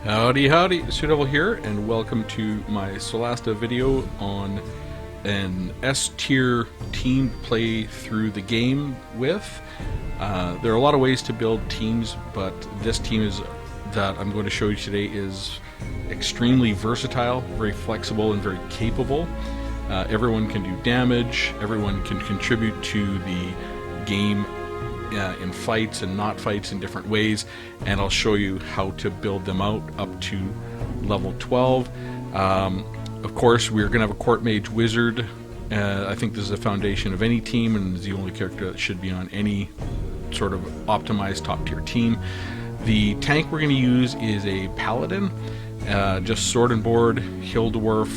Howdy howdy, Devil here, and welcome to my Solasta video on an S tier team to play through the game with. There are a lot of ways to build teams, but this team that I'm going to show you today is extremely versatile, very flexible, and very capable. Everyone can do damage, everyone can contribute to the game in fights and not fights in different ways, and I'll show you how to build them out up to level 12. Of course, we're going to have a court mage wizard. I think this is the foundation of any team and is the only character that should be on any sort of optimized top tier team. The tank we're going to use is a paladin, just sword and board, hill dwarf,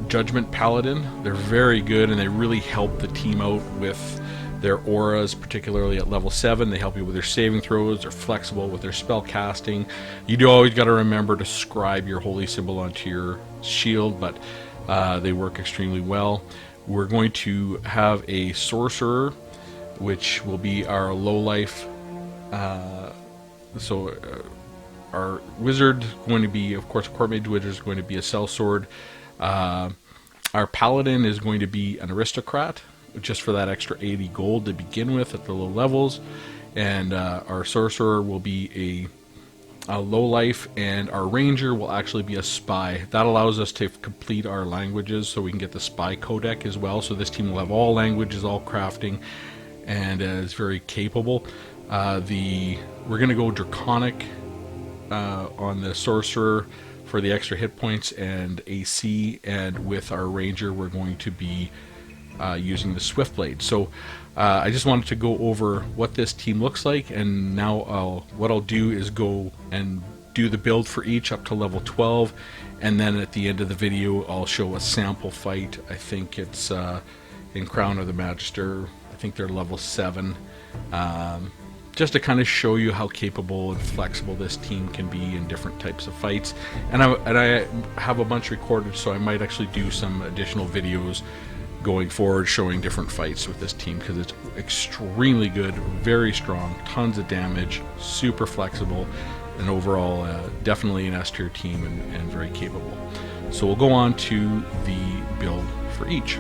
Judgment Paladin. They're very good and they really help the team out with their auras, particularly at level 7. They help you with their saving throws, they're flexible with their spell casting. You do always got to remember to scribe your holy symbol onto your shield, but they work extremely well. We're going to have a sorcerer, which will be our low life. Our wizard going to be, of course, court mage wizard is going to be a sellsword. Our paladin is going to be an aristocrat, just for that extra 80 gold to begin with at the low levels, and our sorcerer will be a low life, and our ranger will actually be a spy. That allows us to complete our languages, so we can get the spy codec as well. So this team will have all languages, all crafting, and is very capable. We're going to go Draconic on the sorcerer for the extra hit points and AC, and with our ranger we're going to be using the swift blade. So I just wanted to go over what this team looks like, and now what I'll do is go and do the build for each up to level 12, and then at the end of the video I'll show a sample fight. I think it's in Crown of the Magister. I think they're level 7. Just to kind of show you how capable and flexible this team can be in different types of fights. And I have a bunch recorded, so I might actually do some additional videos going forward showing different fights with this team, because it's extremely good, very strong, tons of damage, super flexible, and overall definitely an S tier team and very capable. So we'll go on to the build for each.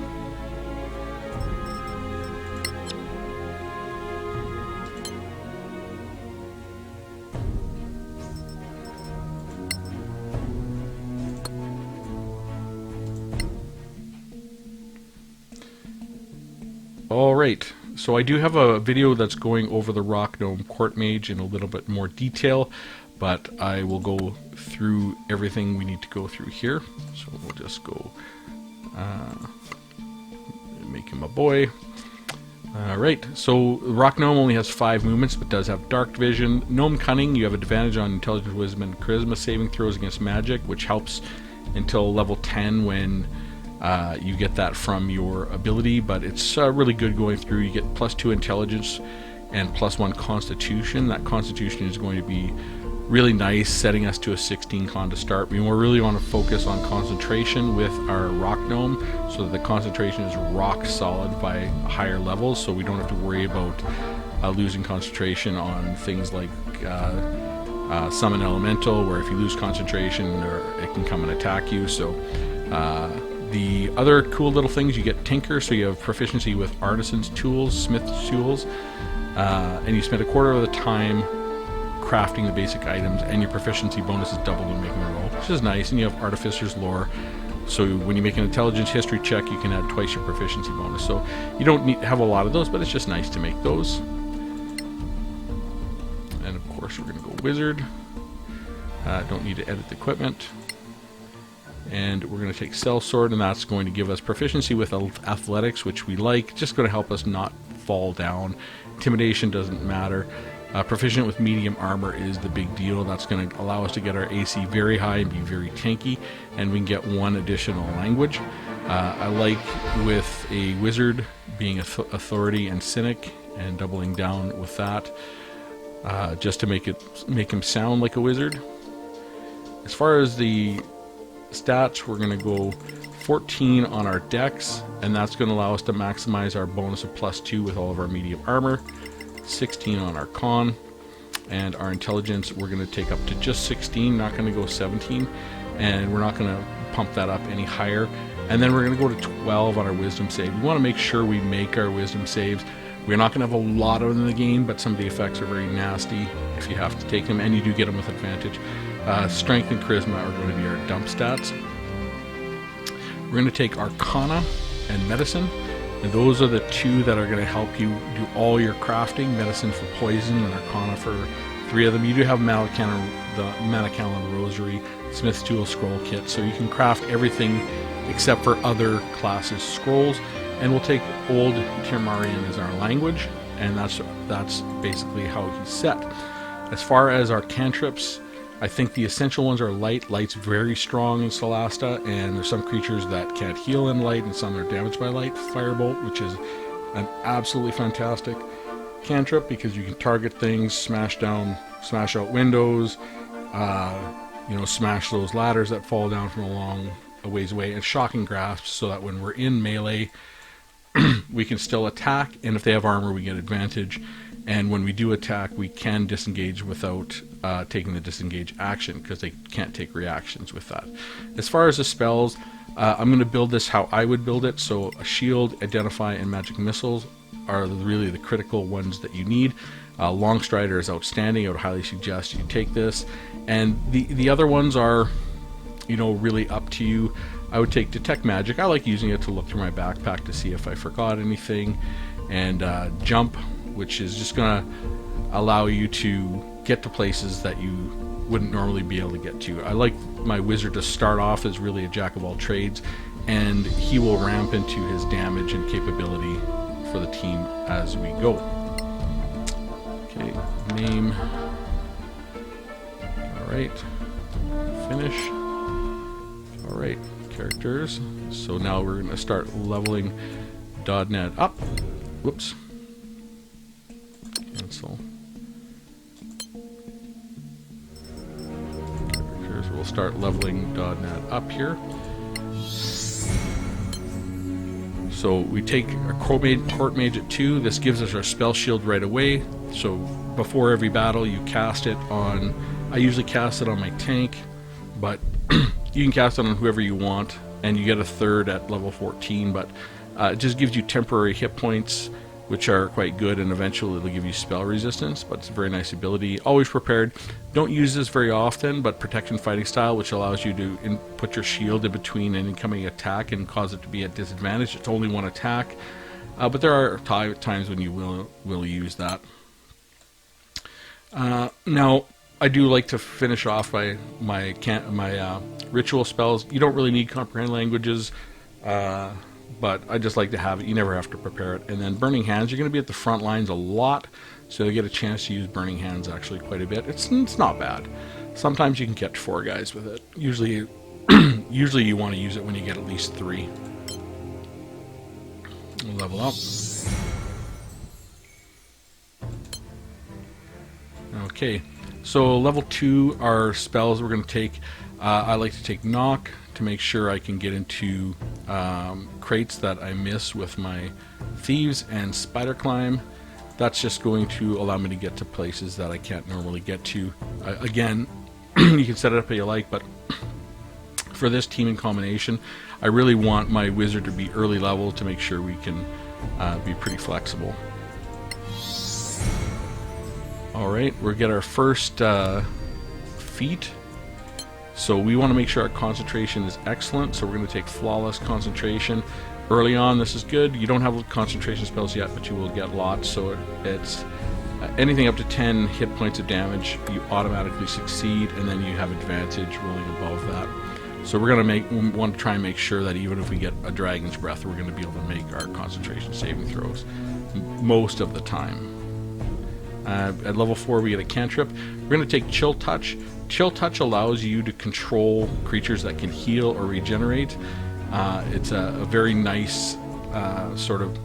Alright, so I do have a video that's going over the Rock Gnome Court Mage in a little bit more detail, but I will go through everything we need to go through here. So we'll just go make him a boy. Alright, so Rock Gnome only has 5 movements, but does have Dark Vision. Gnome Cunning, you have an advantage on Intelligence, Wisdom, and Charisma saving throws against magic, which helps until level 10 when you get that from your ability, but it's really good going through. You get +2 intelligence and +1 constitution. That constitution is going to be really nice, setting us to a 16 con to start. We really want to focus on concentration with our rock gnome, so that the concentration is rock solid by higher levels, so we don't have to worry about losing concentration on things like summon elemental, where if you lose concentration it can come and attack you. So the other cool little things, you get Tinker, so you have proficiency with Artisan's tools, Smith's tools, and you spend a quarter of the time crafting the basic items, and your proficiency bonus is doubled when making a roll, which is nice. And you have Artificer's Lore, so when you make an intelligence history check you can add twice your proficiency bonus. So you don't have a lot of those, but it's just nice to make those. And of course we're going to go Wizard. Don't need to edit the equipment. And we're going to take Sellsword, and that's going to give us proficiency with athletics, which we like. Just going to help us not fall down. Intimidation doesn't matter. Proficient with medium armor is the big deal. That's going to allow us to get our AC very high and be very tanky, and we can get 1 additional language. I like with a wizard being authority and cynic, and doubling down with that, just to make him sound like a wizard. As far as the stats, we're going to go 14 on our dex, and that's going to allow us to maximize our bonus of +2 with all of our medium armor. 16 on our con, and our intelligence we're going to take up to just 16, not going to go 17, and we're not going to pump that up any higher. And then we're going to go to 12 on our wisdom save. We want to make sure we make our wisdom saves. We're not going to have a lot of them in the game, but some of the effects are very nasty if you have to take them, and you do get them with advantage. Strength and charisma are going to be our dump stats. We're going to take Arcana and Medicine, and those are the two that are going to help you do all your crafting. Medicine for poison and Arcana for 3 of them. You do have the Manacalon Rosary, Smith's Tool Scroll Kit, so you can craft everything except for other classes scrolls. And we'll take Old Tirmarian as our language, and that's basically how he's set. As far as our cantrips, I think the essential ones are light. Light's very strong in Solasta, and there's some creatures that can't heal in light, and some are damaged by light. Firebolt, which is an absolutely fantastic cantrip because you can target things, smash out windows, smash those ladders that fall down from a ways away, and Shocking Grasp, so that when we're in melee, we can still attack, and if they have armor, we get advantage. And when we do attack, we can disengage without taking the disengage action, because they can't take reactions with that. As far as the spells, I'm going to build this how I would build it. So a shield, identify, and magic missiles are really the critical ones that you need. Long Strider is outstanding. I would highly suggest you take this. And the other ones are, really up to you. I would take Detect Magic. I like using it to look through my backpack to see if I forgot anything. And Jump, which is just going to allow you to get to places that you wouldn't normally be able to get to. I like my wizard to start off as really a jack of all trades, and he will ramp into his damage and capability for the team as we go. Okay, name. Alright. Finish. Alright, characters. So now we're going to start leveling Dodnet up. Whoops. Cancel. Characters. We'll start leveling Dodnet up here. So we take a Court Mage at 2. This gives us our spell shield right away. So before every battle, you cast it on. I usually cast it on my tank, but you can cast it on whoever you want, and you get a 3rd at level 14. But it just gives you temporary hit points, which are quite good, and eventually it'll give you spell resistance, but it's a very nice ability. Always prepared. Don't use this very often, but Protection Fighting Style, which allows you to put your shield in between an incoming attack and cause it to be at disadvantage. It's only one attack, but there are times when you will use that. Now, I do like to finish off by my ritual spells. You don't really need Comprehend Languages, but I just like to have it. You never have to prepare it. And then Burning Hands, you're going to be at the front lines a lot, so you get a chance to use Burning Hands actually quite a bit. It's not bad. Sometimes you can catch 4 guys with it. Usually you want to use it when you get at least 3. We'll level up. Okay, so level 2 are spells we're going to take. I like to take Knock to make sure I can get into crates that I miss with my Thieves, and Spider Climb. That's just going to allow me to get to places that I can't normally get to. Again, you can set it up how you like, but for this teaming combination, I really want my wizard to be early level to make sure we can be pretty flexible. Alright, we'll get our first feat. So we want to make sure our concentration is excellent, so we're going to take Flawless Concentration. Early on, this is good. You don't have concentration spells yet, but you will get lots, so it's anything up to 10 hit points of damage, you automatically succeed, and then you have advantage rolling above that. So we're going to want to try and make sure that even if we get a Dragon's Breath, we're going to be able to make our concentration saving throws most of the time. At level 4, we get a cantrip. We're going to take Chill Touch. Chill Touch allows you to control creatures that can heal or regenerate. It's a very nice sort of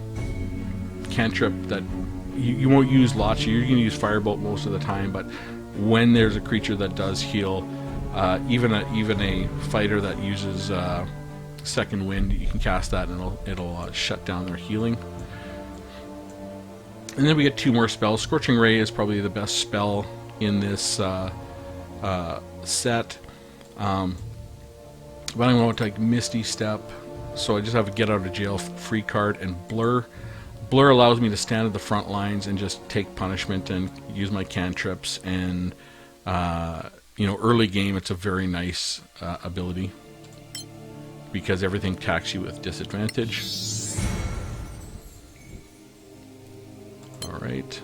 cantrip that you won't use lots. You're going to use Firebolt most of the time, but when there's a creature that does heal, even a fighter that uses Second Wind, you can cast that and it'll shut down their healing. And then we get 2 more spells. Scorching Ray is probably the best spell in this set. But I'm going to take Misty Step, so I just have a get out of jail free card, and Blur. Blur allows me to stand at the front lines and just take punishment and use my cantrips, and early game it's a very nice ability because everything attacks you with disadvantage. Alright.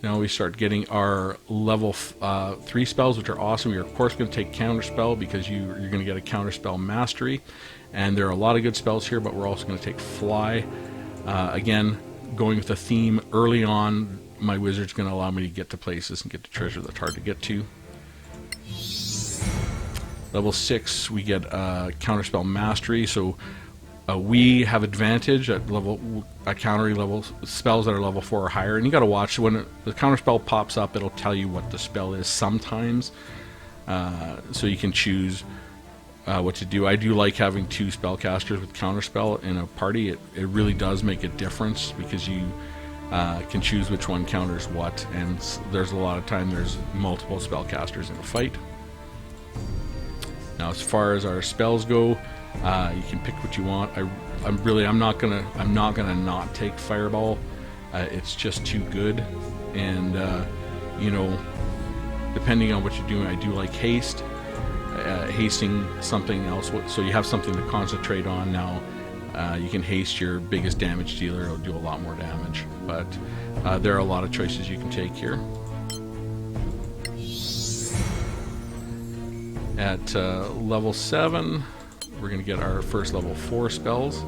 Now we start getting our level 3 spells, which are awesome. You're of course going to take Counterspell because you're going to get a Counterspell Mastery. And there are a lot of good spells here, but we're also going to take Fly. Again, going with the theme early on, my wizard's going to allow me to get to places and get to treasure that's hard to get to. Level 6, we get Counterspell Mastery, so we have advantage at countering level spells that are level 4 or higher, and you got to watch when the counterspell pops up. It'll tell you what the spell is sometimes, so you can choose what to do. I do like having 2 spellcasters with counterspell in a party. It really does make a difference because you can choose which one counters what, and there's a lot of time there's multiple spellcasters in a fight. Now, as far as our spells go, you can pick what you want. I'm not gonna not take Fireball. It's just too good, and depending on what you're doing, I do like Haste. Hasting something else, so you have something to concentrate on. Now, you can haste your biggest damage dealer; it'll do a lot more damage. But there are a lot of choices you can take here. At level 7, we're going to get our first level 4 spells,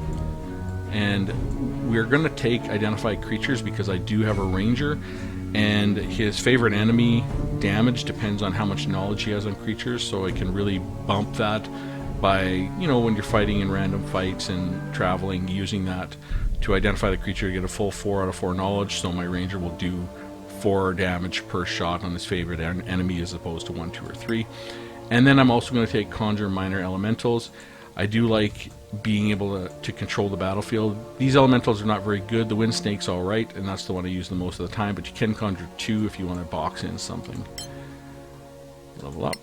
and we're going to take Identify Creatures because I do have a ranger, and his favorite enemy damage depends on how much knowledge he has on creatures, so I can really bump that by, when you're fighting in random fights and traveling, using that to identify the creature to get a full 4 out of 4 knowledge, so my ranger will do 4 damage per shot on his favorite enemy as opposed to 1, 2, or 3. And then I'm also going to take Conjure Minor Elementals. I do like being able to control the battlefield. These elementals are not very good. The Wind Snake's alright, and that's the one I use the most of the time, but you can conjure 2 if you want to box in something. Level up.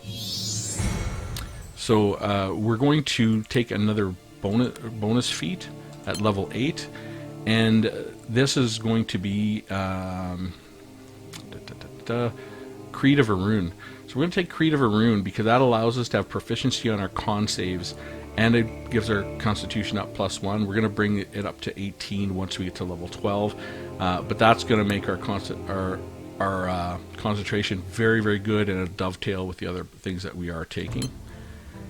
So we're going to take another bonus feat at level 8, and this is going to be Creed of Arun. So we're going to take Creed of Arun because that allows us to have proficiency on our con saves, and it gives our Constitution up +1. We're going to bring it up to 18 once we get to level 12, but that's going to make our concentration very, very good, and a dovetail with the other things that we are taking.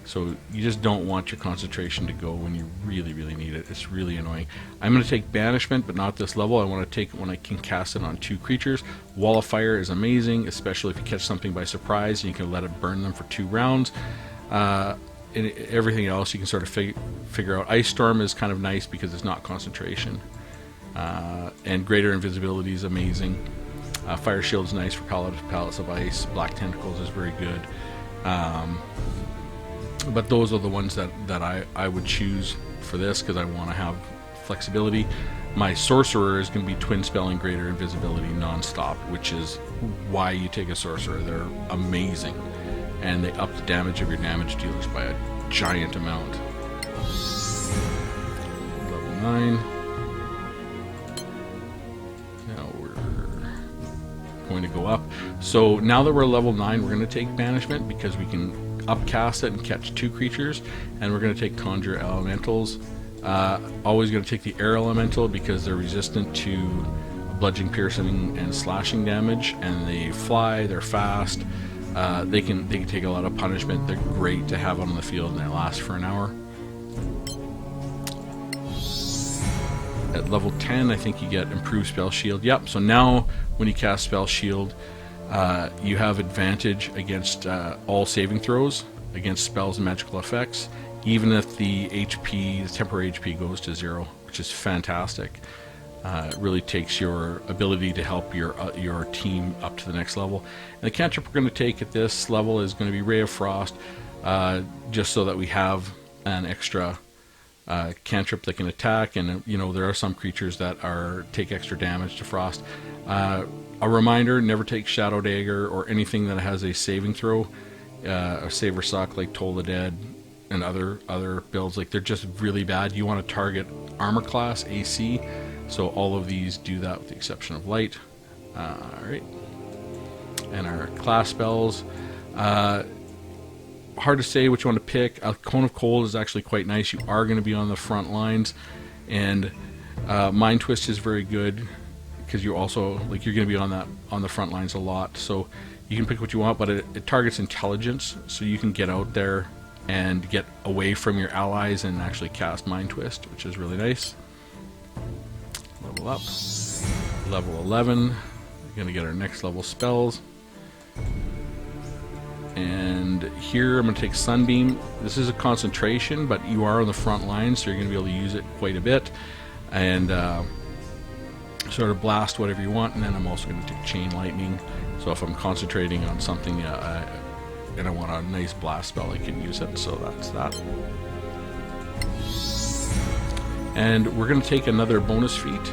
So you just don't want your concentration to go when you really, really need it. It's really annoying. I'm going to take Banishment, but not at this level. I want to take it when I can cast it on 2 creatures. Wall of Fire is amazing, especially if you catch something by surprise and you can let it burn them for 2 rounds. And everything else you can sort of figure out. Ice Storm is kind of nice because it's not concentration. And Greater Invisibility is amazing. Fire Shield is nice for Pallets of Ice. Black Tentacles is very good. But those are the ones that I would choose for this because I want to have flexibility. My Sorcerer is going to be Twin Spelling Greater Invisibility non-stop, which is why you take a Sorcerer. They're amazing, and they up the damage of your damage dealers by a giant amount. Level 9. Now we're going to go up. So now that we're level 9, we're going to take Banishment because we can upcast it and catch 2 creatures, and we're going to take Conjure Elementals. Always going to take the Air Elemental because they're resistant to bludgeoning, piercing, and slashing damage, and they fly. They're fast. They can take a lot of punishment. They're great to have on the field, and they last for an hour. At level 10, I think you get Improved Spell Shield. Yep. So now when you cast Spell Shield, you have advantage against all saving throws against spells and magical effects, even if the temporary HP goes to 0, which is fantastic. It really takes your ability to help your team up to the next level. And the cantrip we're going to take at this level is going to be Ray of Frost, just so that we have an extra cantrip that can attack, and there are some creatures that take extra damage to frost. A reminder, never take Shadow Dagger or anything that has a saving throw, a save or suck like Toll the Dead and other builds. Like, they're just really bad. You want to target armor class, AC, so all of these do that with the exception of light. Alright. And our class spells. Hard to say which one to pick. A Cone of Cold is actually quite nice. You are going to be on the front lines, and Mind Twist is very good because you also, like, you're going to be on the front lines a lot. So you can pick what you want, but it targets intelligence, so you can get out there and get away from your allies and actually cast Mind Twist, which is really nice. Level up. Level 11. We're going to get our next level spells. And here I'm going to take Sunbeam. This is a concentration, but you are on the front line, so you're going to be able to use it quite a bit. And sort of blast whatever you want. And then I'm also going to take Chain Lightning. So if I'm concentrating on something and I want a nice blast spell, I can use it. So that's that. And we're going to take another bonus feat.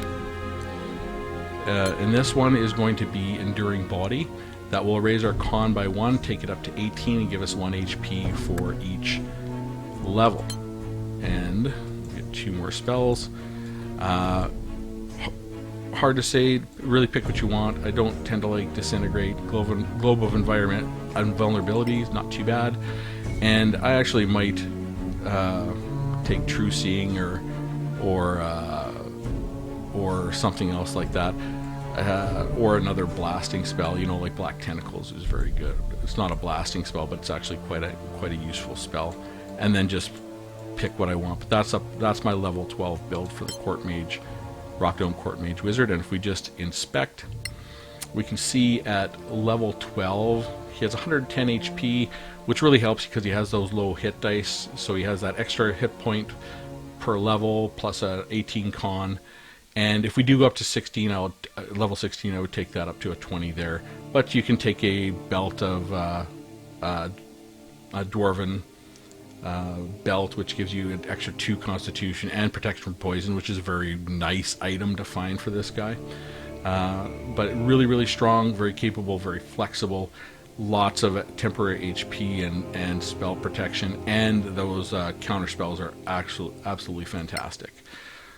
And this one is going to be Enduring Body. That will raise our con by 1, take it up to 18, and give us 1 HP for each level. And we get 2 more spells. Hard to say, really pick what you want. I don't tend to like Disintegrate. Globe of Environment and Vulnerability is not too bad. And I actually might take True Seeing or something else like that. Or another blasting spell, you know, like Black Tentacles is very good. It's not a blasting spell, but it's actually quite a useful spell. And then just pick what I want. But that's my level 12 build for the Court Mage, Rock Dome Court Mage Wizard. And if we just inspect, we can see at level 12 he has 110 HP, which really helps because he has those low hit dice. So he has that extra hit point per level plus a 18 con. And if we do go up to 16, level 16, I would take that up to a 20 there. But you can take a belt of a Dwarven belt, which gives you an extra 2 Constitution and protection from poison, which is a very nice item to find for this guy. But really, really strong, very capable, very flexible. Lots of temporary HP and spell protection, and those counter spells are absolutely fantastic.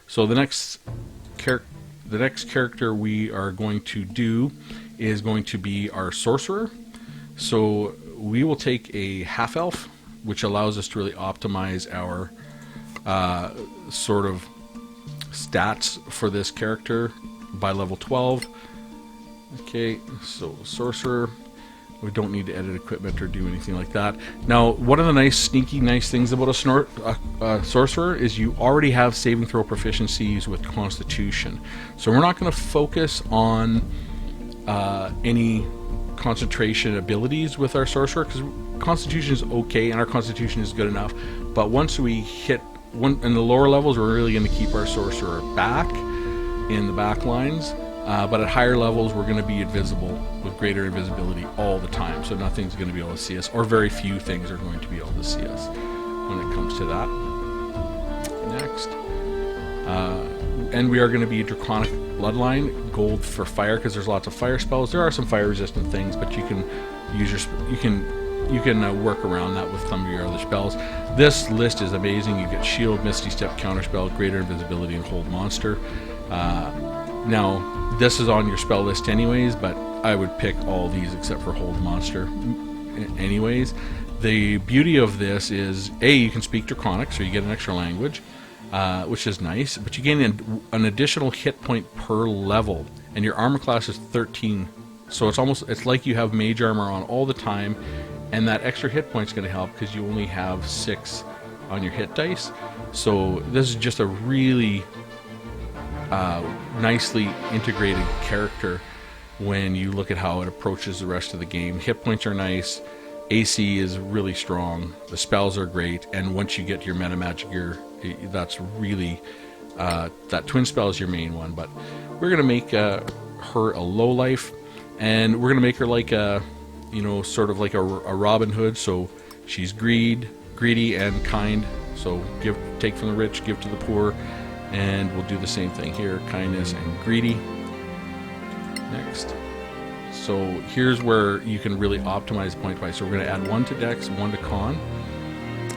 So the next character we are going to do is going to be our sorcerer. So we will take a half elf, which allows us to really optimize our sort of stats for this character by level 12. Okay, so sorcerer. We don't need to edit equipment or do anything like that. Now, one of the nice things about a sorcerer is you already have saving throw proficiencies with Constitution. So we're not going to focus on any concentration abilities with our sorcerer, because Constitution is okay and our Constitution is good enough. But once we hit in the lower levels, we're really going to keep our sorcerer back in the back lines. But at higher levels, we're going to be invisible with greater invisibility all the time. So nothing's going to be able to see us, or very few things are going to be able to see us when it comes to that. Next. And we are going to be Draconic Bloodline, gold for fire, because there's lots of fire spells. There are some fire resistant things, but you can use you can work around that with some of your other spells. This list is amazing. You get Shield, Misty Step, Counterspell, Greater Invisibility, and Hold Monster. Now, this is on your spell list anyways, but I would pick all these except for Hold Monster anyways. The beauty of this is, A, you can speak Draconic, so you get an extra language, which is nice, but you gain an additional hit point per level, and your armor class is 13, so it's like you have mage armor on all the time, and that extra hit point is going to help because you only have 6 on your hit dice. So this is just a really nicely integrated character when you look at how it approaches the rest of the game. Hit points are nice, AC is really strong, the spells are great, and once you get your meta magic gear, that's really that twin spell is your main one. But we're gonna make her a low life, and we're gonna make her like a, you know, sort of like a Robin Hood. So she's greedy and kind. So take from the rich, give to the poor. And we'll do the same thing here, kindness and greedy. Next. So here's where you can really optimize point wise. So we're going to add 1 to Dex, 1 to Con.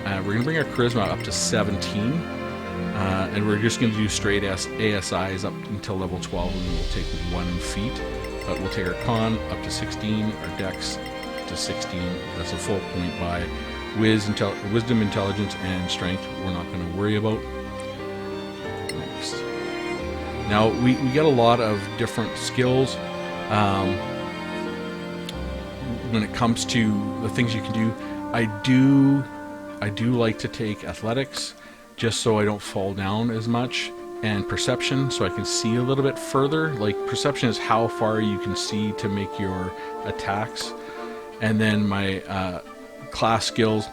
We're going to bring our Charisma up to 17. And we're just going to do straight ASIs up until level 12, and then we'll take 1 feat. But we'll take our Con up to 16, our Dex to 16. That's a full point by Wisdom, Intelligence, and Strength. We're not going to worry about. Next. Now, we get a lot of different skills. When it comes to the things you can do, I do like to take Athletics, just so I don't fall down as much, and Perception, so I can see a little bit further. Like, Perception is how far you can see to make your attacks. And then my class skills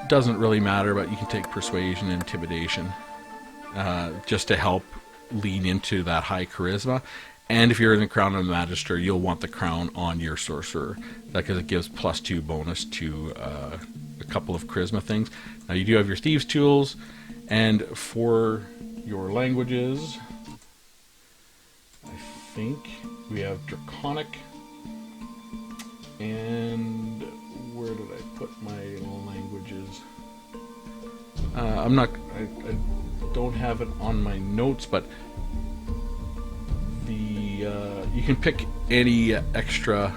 doesn't really matter, but you can take Persuasion and Intimidation just to help lean into that high Charisma. And if you're in the Crown of the Magister, you'll want the Crown on your Sorcerer, because it gives +2 bonus to a couple of Charisma things. Now you do have your Thieves' Tools, and for your languages, I think we have Draconic, and where did I put my languages? I don't have it on my notes, but you can pick any extra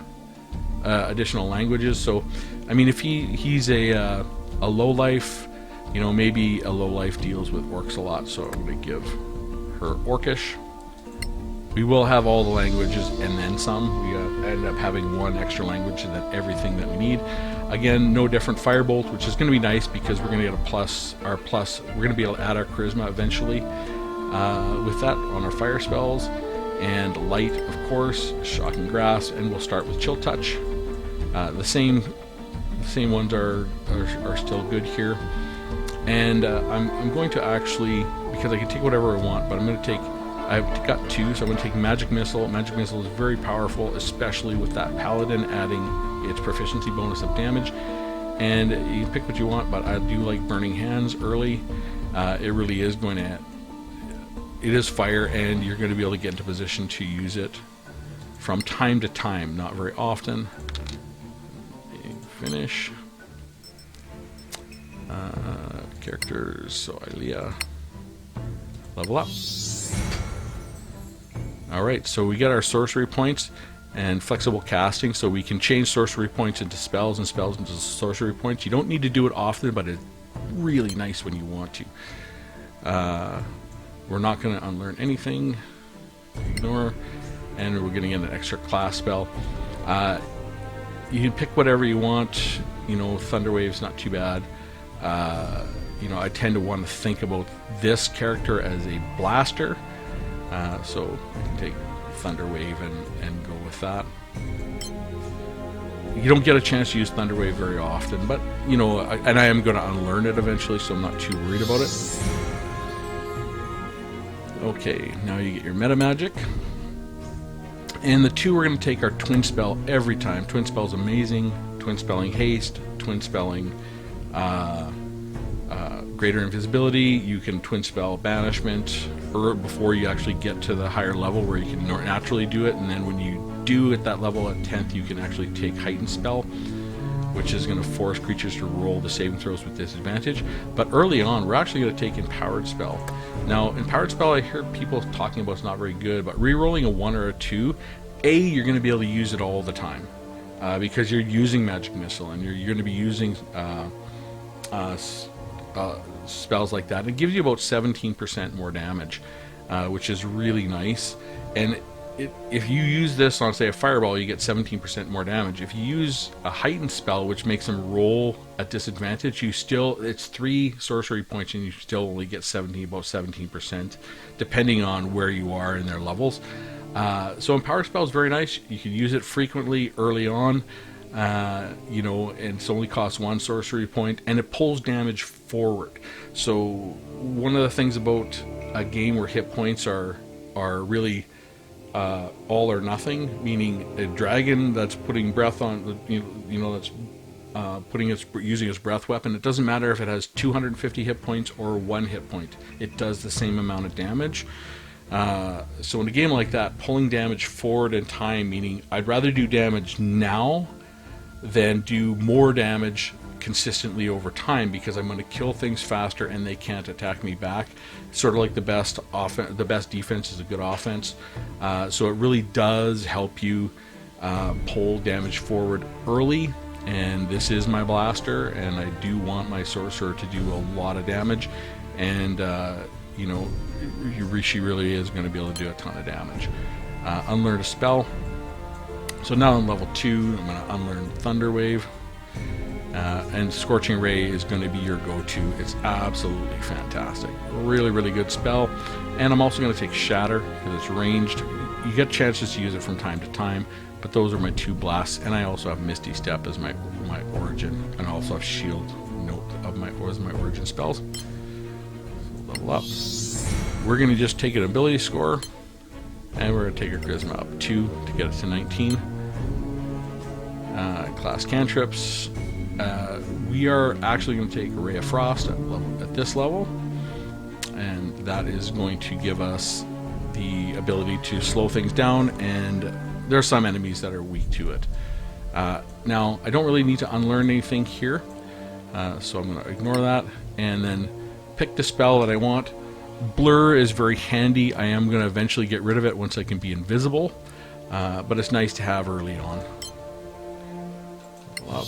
additional languages. So, I mean, if he's a low life, you know, maybe a low life deals with orcs a lot, so I'm going to give her Orcish. We will have all the languages and then some. We end up having 1 extra language and then everything that we need. Again, no different Firebolt, which is going to be nice because we're going to get a plus. We're going to be able to add our Charisma eventually with that on our fire spells. And Light, of course, Shocking Grasp, and we'll start with Chill Touch. The same ones are still good here. And I'm going to actually, because I can take whatever I want, but I'm going to take, I've got 2, so I'm going to take Magic Missile. Magic Missile is very powerful, especially with that Paladin adding its proficiency bonus of damage. And you pick what you want, but I do like Burning Hands early. It really is going to, it is fire, and you're going to be able to get into position to use it from time to time, not very often. Finish. Characters, so Ilea, level up. Alright, so we get our sorcery points and flexible casting, so we can change sorcery points into spells and spells into sorcery points. You don't need to do it often, but it's really nice when you want to. We're not going to unlearn anything. Ignore. And we're going to get an extra class spell. You can pick whatever you want. You know, Thunderwave's not too bad. You know, I tend to want to think about this character as a blaster. So I can take Thunderwave and go with that. You don't get a chance to use Thunderwave very often, but, you know, and I am going to unlearn it eventually, so I'm not too worried about it. Okay, now you get your meta magic. And the 2, we're going to take our Twin Spell every time. Twin Spell is amazing. Twin Spelling Haste, Twin Spelling Greater Invisibility. You can Twin Spell Banishment before you actually get to the higher level where you can naturally do it. And then when you do at that level at 10th, you can actually take Heightened Spell, which is going to force creatures to roll the saving throws with disadvantage. But early on, we're actually going to take Empowered Spell. Now, Empowered Spell, I hear people talking about it's not very good, but re-rolling a 1 or a 2, you're going to be able to use it all the time. Because you're using Magic Missile, and you're going to be using spells like that. It gives you about 17% more damage, which is really nice. And if you use this on, say, a Fireball, you get 17% more damage. If you use a Heightened Spell, which makes them roll at disadvantage, it's 3 sorcery points, and you still only get about 17%, depending on where you are in their levels. So Empowered Spell is very nice. You can use it frequently early on, you know, and it only costs 1 sorcery point, and it pulls damage forward. So one of the things about a game where hit points are really all or nothing, meaning a dragon that's putting breath on, you know, that's using its breath weapon. It doesn't matter if it has 250 hit points or 1 hit point. It does the same amount of damage. So in a game like that, pulling damage forward in time, meaning I'd rather do damage now than do more damage consistently over time, because I'm going to kill things faster and they can't attack me back. Sort of like the best defense is a good offense. So it really does help you pull damage forward early. And this is my blaster, and I do want my sorcerer to do a lot of damage. And you know, she really is going to be able to do a ton of damage. Unlearn a spell. So now on level 2, I'm going to unlearn Thunder Wave. And Scorching Ray is going to be your go-to. It's absolutely fantastic. Really, really good spell. And I'm also going to take Shatter because it's ranged. You get chances to use it from time to time, but those are my 2 blasts. And I also have Misty Step as my origin, and I also have Shield Note of my origin spells. So level up. We're going to just take an ability score, and we're going to take our Charisma up 2 to get it to 19. Class cantrips. We are actually going to take a Ray of Frost at this level, and that is going to give us the ability to slow things down, and there are some enemies that are weak to it. Now, I don't really need to unlearn anything here, so I'm going to ignore that, and then pick the spell that I want. Blur is very handy. I am going to eventually get rid of it once I can be invisible, but it's nice to have early on. Up.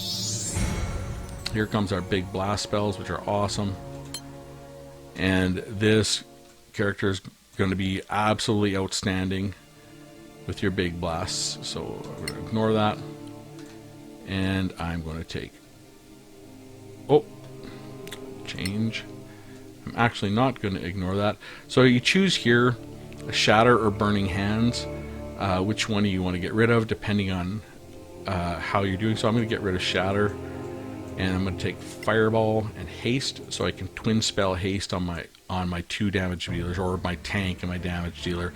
Here comes our big blast spells, which are awesome. And this character is going to be absolutely outstanding with your big blasts. So I'm going to ignore that. And I'm going to take... Oh! Change. I'm actually not going to ignore that. So you choose here, Shatter or Burning Hands. Which one do you want to get rid of, depending on how you're doing. So I'm going to get rid of Shatter, and I'm going to take Fireball and Haste, so I can twin spell Haste on my 2 damage dealers, or my tank and my damage dealer.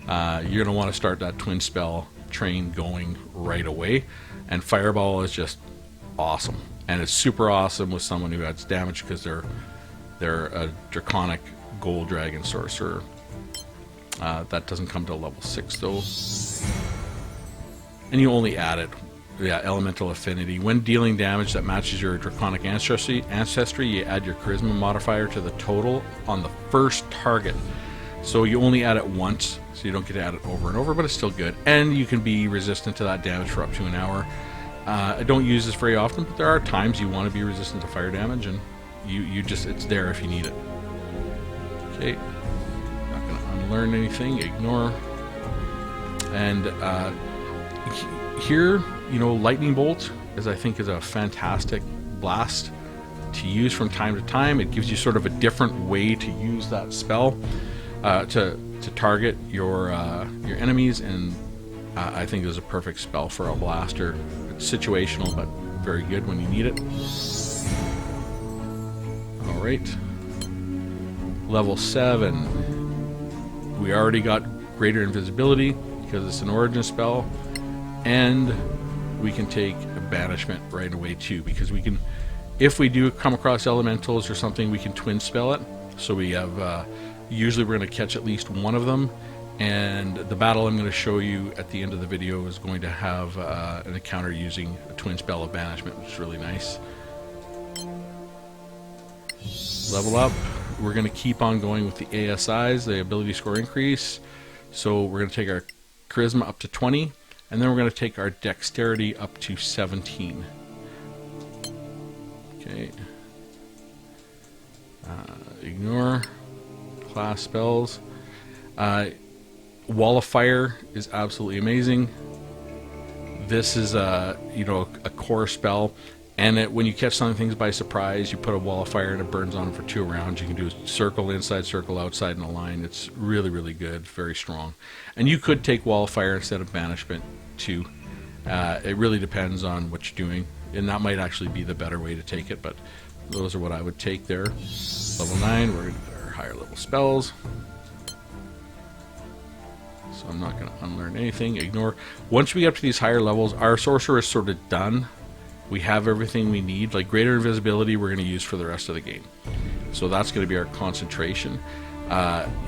You're going to want to start that twin spell train going right away, and Fireball is just awesome, and it's super awesome with someone who adds damage because they're a Draconic Gold Dragon sorcerer. That doesn't come to level 6 though, and you only add it. Yeah, Elemental Affinity. When dealing damage that matches your Draconic ancestry, you add your Charisma modifier to the total on the first target. So you only add it once, so you don't get to add it over and over, but it's still good. And you can be resistant to that damage for up to an hour. I don't use this very often, but there are times you want to be resistant to fire damage, and it's there if you need it. Okay, not going to unlearn anything, ignore. And here, you know, Lightning Bolt I think is a fantastic blast to use from time to time. It gives you sort of a different way to use that spell to target your enemies, and I think it's a perfect spell for a blaster. It's situational, but very good when you need it. All right, level 7. We already got greater invisibility because it's an origin spell, and we can take a banishment right away too, because we can, if we do come across elementals or something, we can twin spell it. So we have usually we're going to catch at least one of them, and the battle I'm going to show you at the end of the video is going to have an encounter using a twin spell of banishment, which is really nice. Level up. We're going to keep on going with the ASIs, the ability score increase. So we're going to take our Charisma up to 20, and then we're going to take our Dexterity up to 17. Okay. Ignore class spells. Wall of Fire is absolutely amazing. This is a core spell, and when you catch some things by surprise, you put a Wall of Fire and it burns on them for 2 rounds. You can do a circle inside, circle outside in a line. It's really, really good, very strong. And you could take Wall of Fire instead of banishment too. It really depends on what you're doing, and that might actually be the better way to take it, but those are what I would take there. Level 9, we're going to get our higher level spells. So I'm not going to unlearn anything, ignore. Once we get up to these higher levels, our sorcerer is sort of done. We have everything we need. Like greater invisibility we're going to use for the rest of the game. So that's going to be our concentration.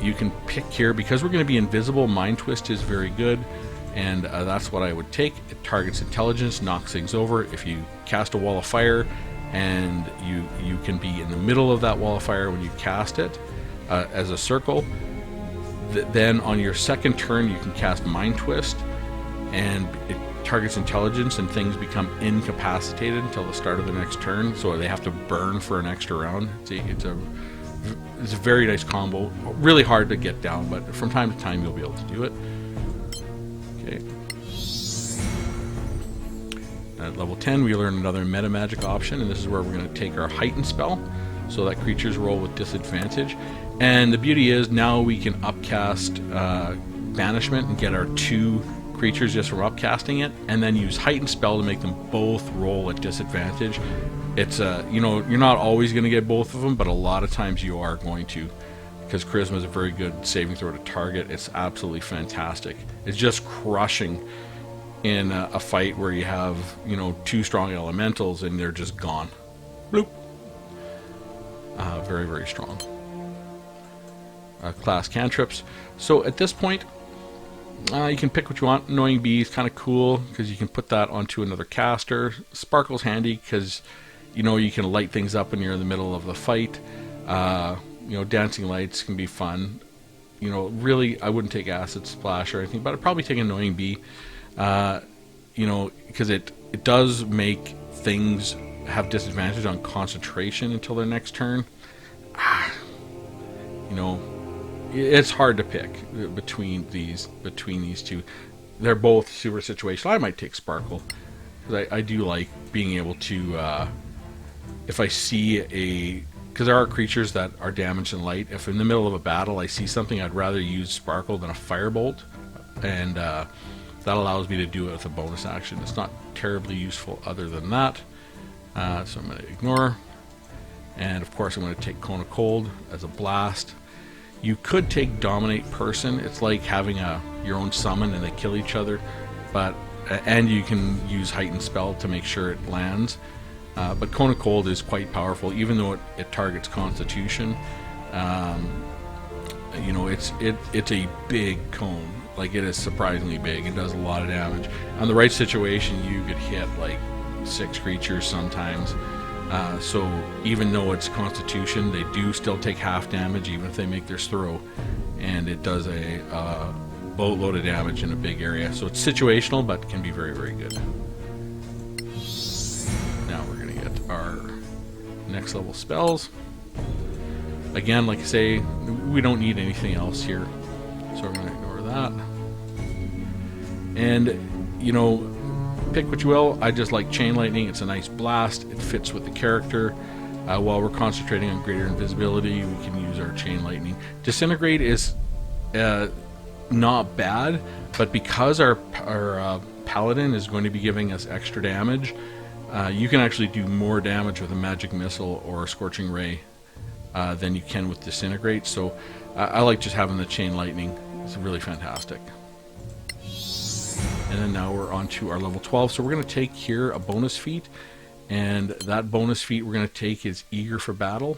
You can pick here, because we're going to be invisible, Mind Twist is very good, and that's what I would take. It targets intelligence, knocks things over. If you cast a wall of fire and you can be in the middle of that wall of fire when you cast it as a circle, then on your second turn you can cast Mind Twist, and it targets intelligence, and things become incapacitated until the start of the next turn, so they have to burn for an extra round. It's a very nice combo. Really hard to get down, but from time to time you'll be able to do it. Okay. At level 10 we learn another meta magic option, and this is where we're going to take our heighten spell, so that creatures roll with disadvantage. And the beauty is now we can upcast banishment and get our 2 creatures just from upcasting it, and then use heighten spell to make them both roll at disadvantage. It's you know, you're not always going to get both of them, but a lot of times you are going to, because charisma is a very good saving throw to target. It's absolutely fantastic. It's just crushing in a fight where you have, you know, 2 strong elementals and they're just gone. Bloop. Very, very strong. Class cantrips. So at this point, you can pick what you want. Annoying Bee is kind of cool because you can put that onto another caster. Sparkle's handy because, you know, you can light things up when you're in the middle of the fight. You know, Dancing Lights can be fun. You know, really, I wouldn't take Acid Splash or anything, but I'd probably take Annoying Bee. You know, because it does make things have disadvantage on concentration until their next turn. You know, it's hard to pick between these 2. They're both super situational. I might take Sparkle because I do like being able to, if I see because there are creatures that are damaged in light. If in the middle of a battle I see something, I'd rather use Sparkle than a Firebolt, and that allows me to do it with a bonus action. It's not terribly useful other than that, so I'm going to ignore. And of course I'm going to take Cone of Cold as a blast. You could take Dominate Person. It's like having your own summon and they kill each other, and you can use Heightened Spell to make sure it lands. But Cone of Cold is quite powerful, even though it targets Constitution. You know, it's a big cone. Like, it is surprisingly big. It does a lot of damage. On the right situation, you could hit like 6 creatures sometimes. So even though it's Constitution, they do still take half damage even if they make their throw, and it does a boatload of damage in a big area. So it's situational, but can be very, very good. Now we're going to get our next level spells. Again, like I say, we don't need anything else here, so we're going to ignore that. And, you know, pick what you will. I just like Chain Lightning. It's a nice blast. It fits with the character. While we're concentrating on greater invisibility, we can use our Chain Lightning. Disintegrate is not bad, but because our paladin is going to be giving us extra damage, you can actually do more damage with a Magic Missile or a Scorching Ray than you can with Disintegrate. So I like just having the Chain Lightning. It's really fantastic. And then now we're on to our level 12. So we're going to take here a bonus feat. And that bonus feat we're going to take is Eager for Battle.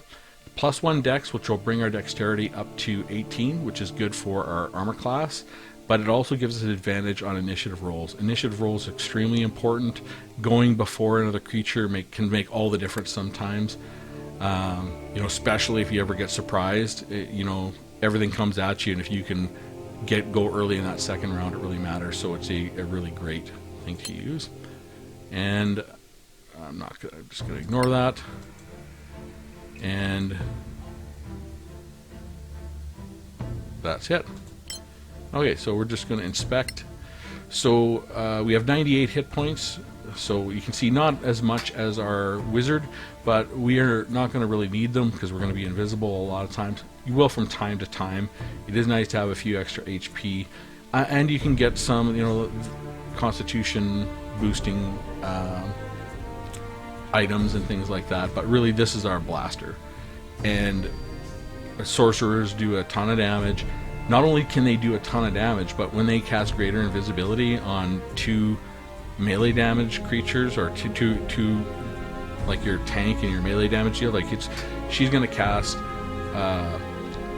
+1 dex, which will bring our dexterity up to 18, which is good for our armor class. But it also gives us an advantage on initiative rolls. Initiative rolls are extremely important. Going before another creature can make all the difference sometimes. You know, especially if you ever get surprised. You know, everything comes at you, and if you can go early in that second round, it really matters. So it's a really great thing to use. And I'm just going to ignore that. And that's it. Okay, so we're just going to inspect. So we have 98 hit points. So you can see not as much as our wizard, but we are not going to really need them because we're going to be invisible a lot of times. You will from time to time. It is nice to have a few extra HP, and you can get some, you know, Constitution boosting items and things like that. But really, this is our blaster, and sorcerers do a ton of damage. Not only can they do a ton of damage, but when they cast Greater Invisibility on 2 melee damage creatures, or two like your tank and your melee damage deal, like she's going to cast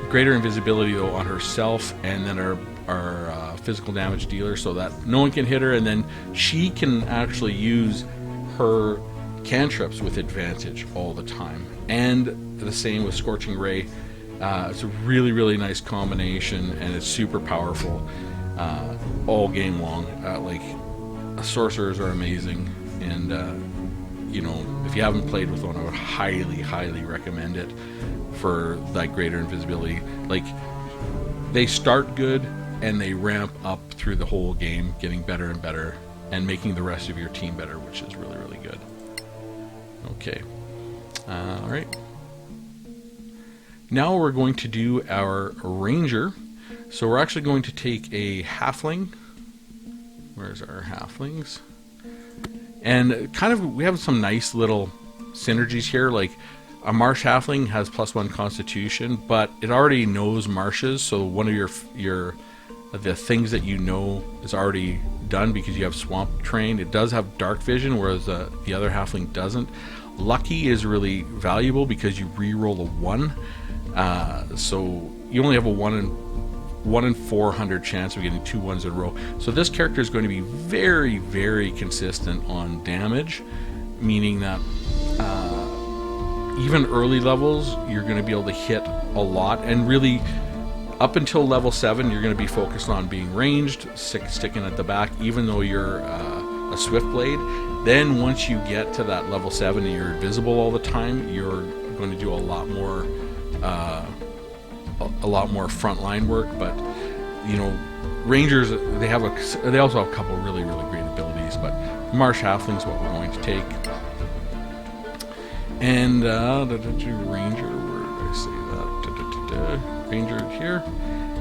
greater invisibility though on herself, and then our physical damage dealer, so that no one can hit her, and then she can actually use her cantrips with advantage all the time. And the same with Scorching Ray. It's a really nice combination, and it's super powerful all game long. Like, sorcerers are amazing, and you know, if you haven't played with one, I would highly recommend it for that greater invisibility. Like, they start good and they ramp up through the whole game, getting better and better and making the rest of your team better, which is really good. Okay, all right, now we're going to do our ranger. So we're actually going to take a halfling. Where's our halflings? And kind of, we have some nice little synergies here. Like, a marsh halfling has +1 constitution, but it already knows marshes, so one of the things that you know is already done because you have swamp trained. It does have dark vision, whereas the other halfling doesn't. Lucky is really valuable because you re-roll a 1, so you only have a 1 in 400 chance of getting 2 1s in a row. So this character is going to be very consistent on damage, meaning that even early levels you're going to be able to hit a lot, and really up until level 7 you're going to be focused on being ranged, sticking at the back, even though you're a swift blade. Then once you get to that level 7 and you're invisible all the time, you're going to do a lot more frontline work. But you know, rangers, they also have a couple really great abilities, but marsh halfling's what we're going to take. And ranger, where did I say that? Ranger here.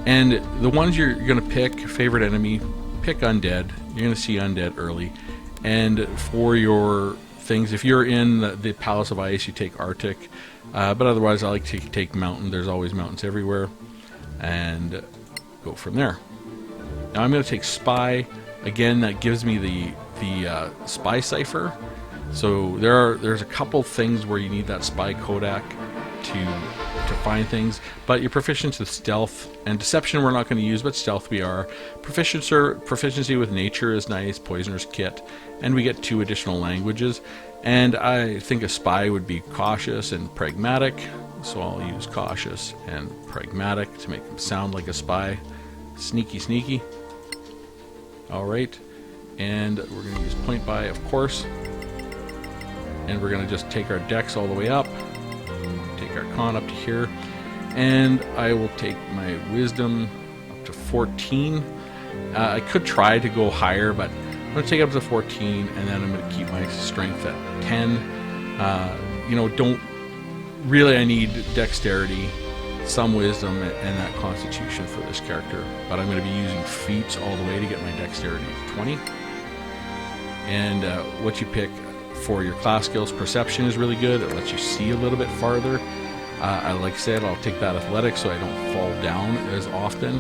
And the ones you're going to pick, favorite enemy, pick undead. You're going to see undead early. And for your things, if you're in the Palace of Ice, you take Arctic. But otherwise, I like to take mountain. There's always mountains everywhere. And go from there. Now I'm going to take Spy. Again, that gives me the Spy Cipher. So there's a couple things where you need that Spy Kodak to find things, but your proficiency with stealth and deception we're not going to use, but stealth we are. Proficiency with nature is nice, poisoner's kit, and we get 2 additional languages. And I think a spy would be cautious and pragmatic, so I'll use cautious and pragmatic to make him sound like a spy. Sneaky. Alright, and we're going to use point buy, of course. And we're going to just take our dex all the way up, take our con up to here, and I will take my wisdom up to 14. I could try to go higher, but I'm going to take it up to 14, and then I'm going to keep my strength at 10. You know, I need dexterity, some wisdom, and that constitution for this character, but I'm going to be using feats all the way to get my dexterity to 20. And what you pick for your class skills, perception is really good. It lets you see a little bit farther. Like I said, I'll take that athletics so I don't fall down as often.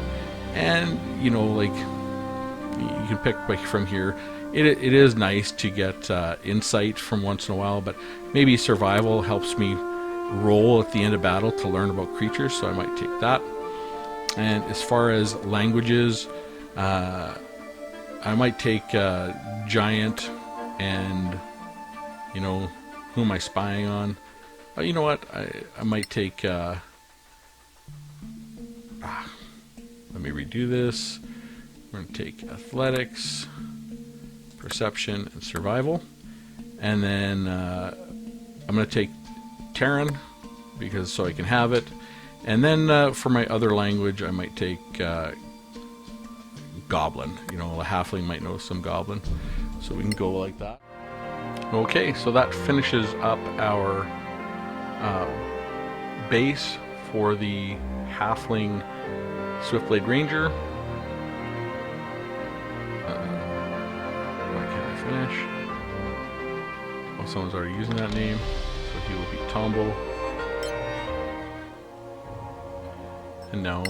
And you know, like, you can pick from here. It is nice to get insight from once in a while, but maybe survival helps me roll at the end of battle to learn about creatures, so I might take that. And as far as languages, I might take giant, and you know, who am I spying on? You know what? I might take. Let me redo this. We're going to take athletics, perception, and survival, and then I'm going to take Terran because so I can have it, and then for my other language, I might take Goblin. You know, a halfling might know some Goblin, so we can go like that. Okay, so that finishes up our base for the halfling Swiftblade Ranger. Why can't I finish? Oh, someone's already using that name, so he will be Tombo. And now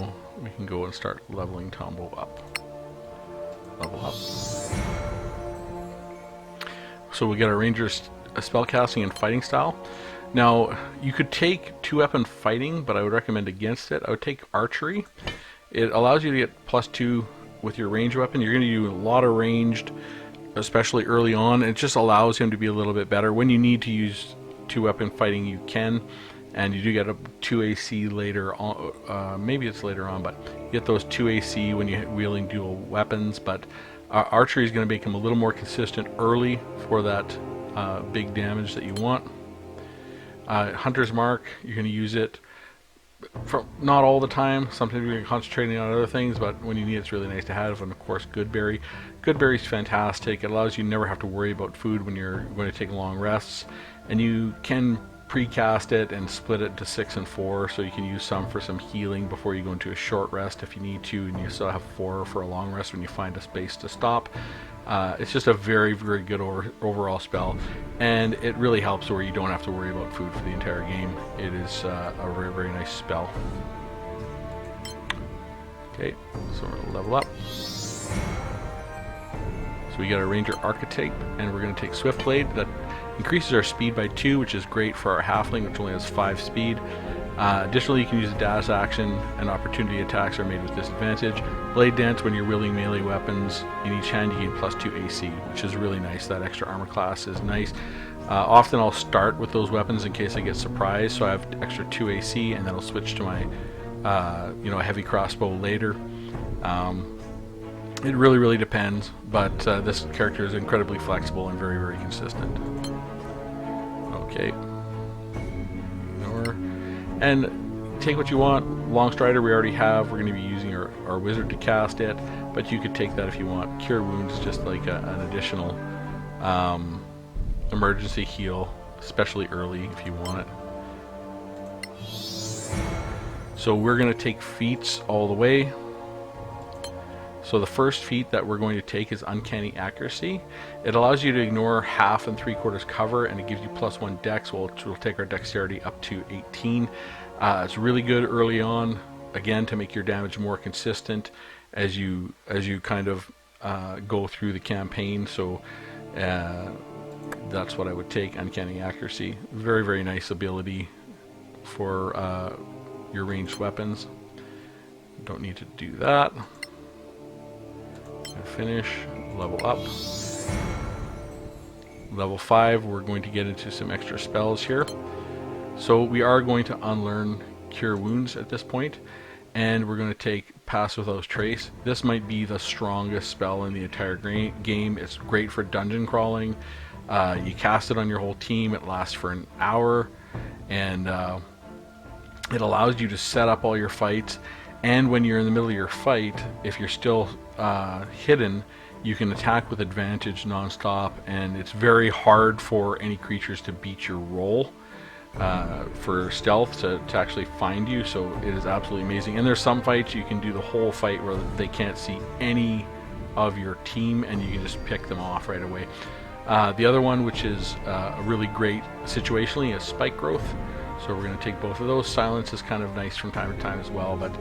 we can go and start leveling Tombo up. Level up. So we get our Ranger's spellcasting and fighting style. Now, you could take two-weapon fighting, but I would recommend against it. I would take archery. It allows you to get +2 with your ranged weapon. You're going to do a lot of ranged, especially early on. It just allows him to be a little bit better. When you need to use two-weapon fighting, you can, and you do get a 2 AC later on. Maybe it's later on, but you get those 2 AC when you're wielding dual weapons. But archery is going to make him a little more consistent early for that big damage that you want. Hunter's Mark, you're going to use it not all the time. Sometimes you're concentrating on other things, but when you need it, it's really nice to have. And of course, Goodberry. Goodberry's fantastic. It allows you to never have to worry about food when you're going to take long rests, and you can precast it and split it to 6 and 4, so you can use some for some healing before you go into a short rest if you need to, and you still have 4 for a long rest when you find a space to stop. It's just a very, very good overall spell, and it really helps where you don't have to worry about food for the entire game. It is a very, very nice spell. Okay, so we're going to level up. So we got our Ranger Archetype, and we're going to take Swiftblade. That increases our speed by 2, which is great for our Halfling, which only has 5 speed. Additionally, you can use a dash action, and opportunity attacks are made with disadvantage. Blade Dance, when you're wielding melee weapons in each hand, you gain +2 AC, which is really nice. That extra armor class is nice. Often I'll start with those weapons in case I get surprised, so I have extra 2 AC, and then I'll switch to my a heavy crossbow later. It really, really depends, but this character is incredibly flexible and very, very consistent. Okay. And take what you want. Longstrider we already have. We're going to be using our wizard to cast it, but you could take that if you want. Cure Wounds is just like an additional emergency heal, especially early if you want it. So we're going to take feats all the way. So the first feat that we're going to take is Uncanny Accuracy. It allows you to ignore 1/2 and 3/4 cover, and it gives you +1 dex, which will take our dexterity up to 18. It's really good early on, again, to make your damage more consistent as you kind of go through the campaign. So that's what I would take, Uncanny Accuracy. Very, very nice ability for your ranged weapons. Don't need to do that. Finish, level up. Level 5, we're going to get into some extra spells here. So we are going to unlearn Cure Wounds at this point, and we're going to take Pass Without Trace. This might be the strongest spell in the entire game. It's great for dungeon crawling. You cast it on your whole team. It lasts for an hour, and it allows you to set up all your fights. And when you're in the middle of your fight, if you're still hidden, you can attack with advantage nonstop, and it's very hard for any creatures to beat your roll for stealth to actually find you. So it is absolutely amazing. And there's some fights you can do the whole fight where they can't see any of your team, and you can just pick them off right away. The other one, which is a really great situationally, is Spike Growth. So we're going to take both of those. Silence is kind of nice from time to time as well, but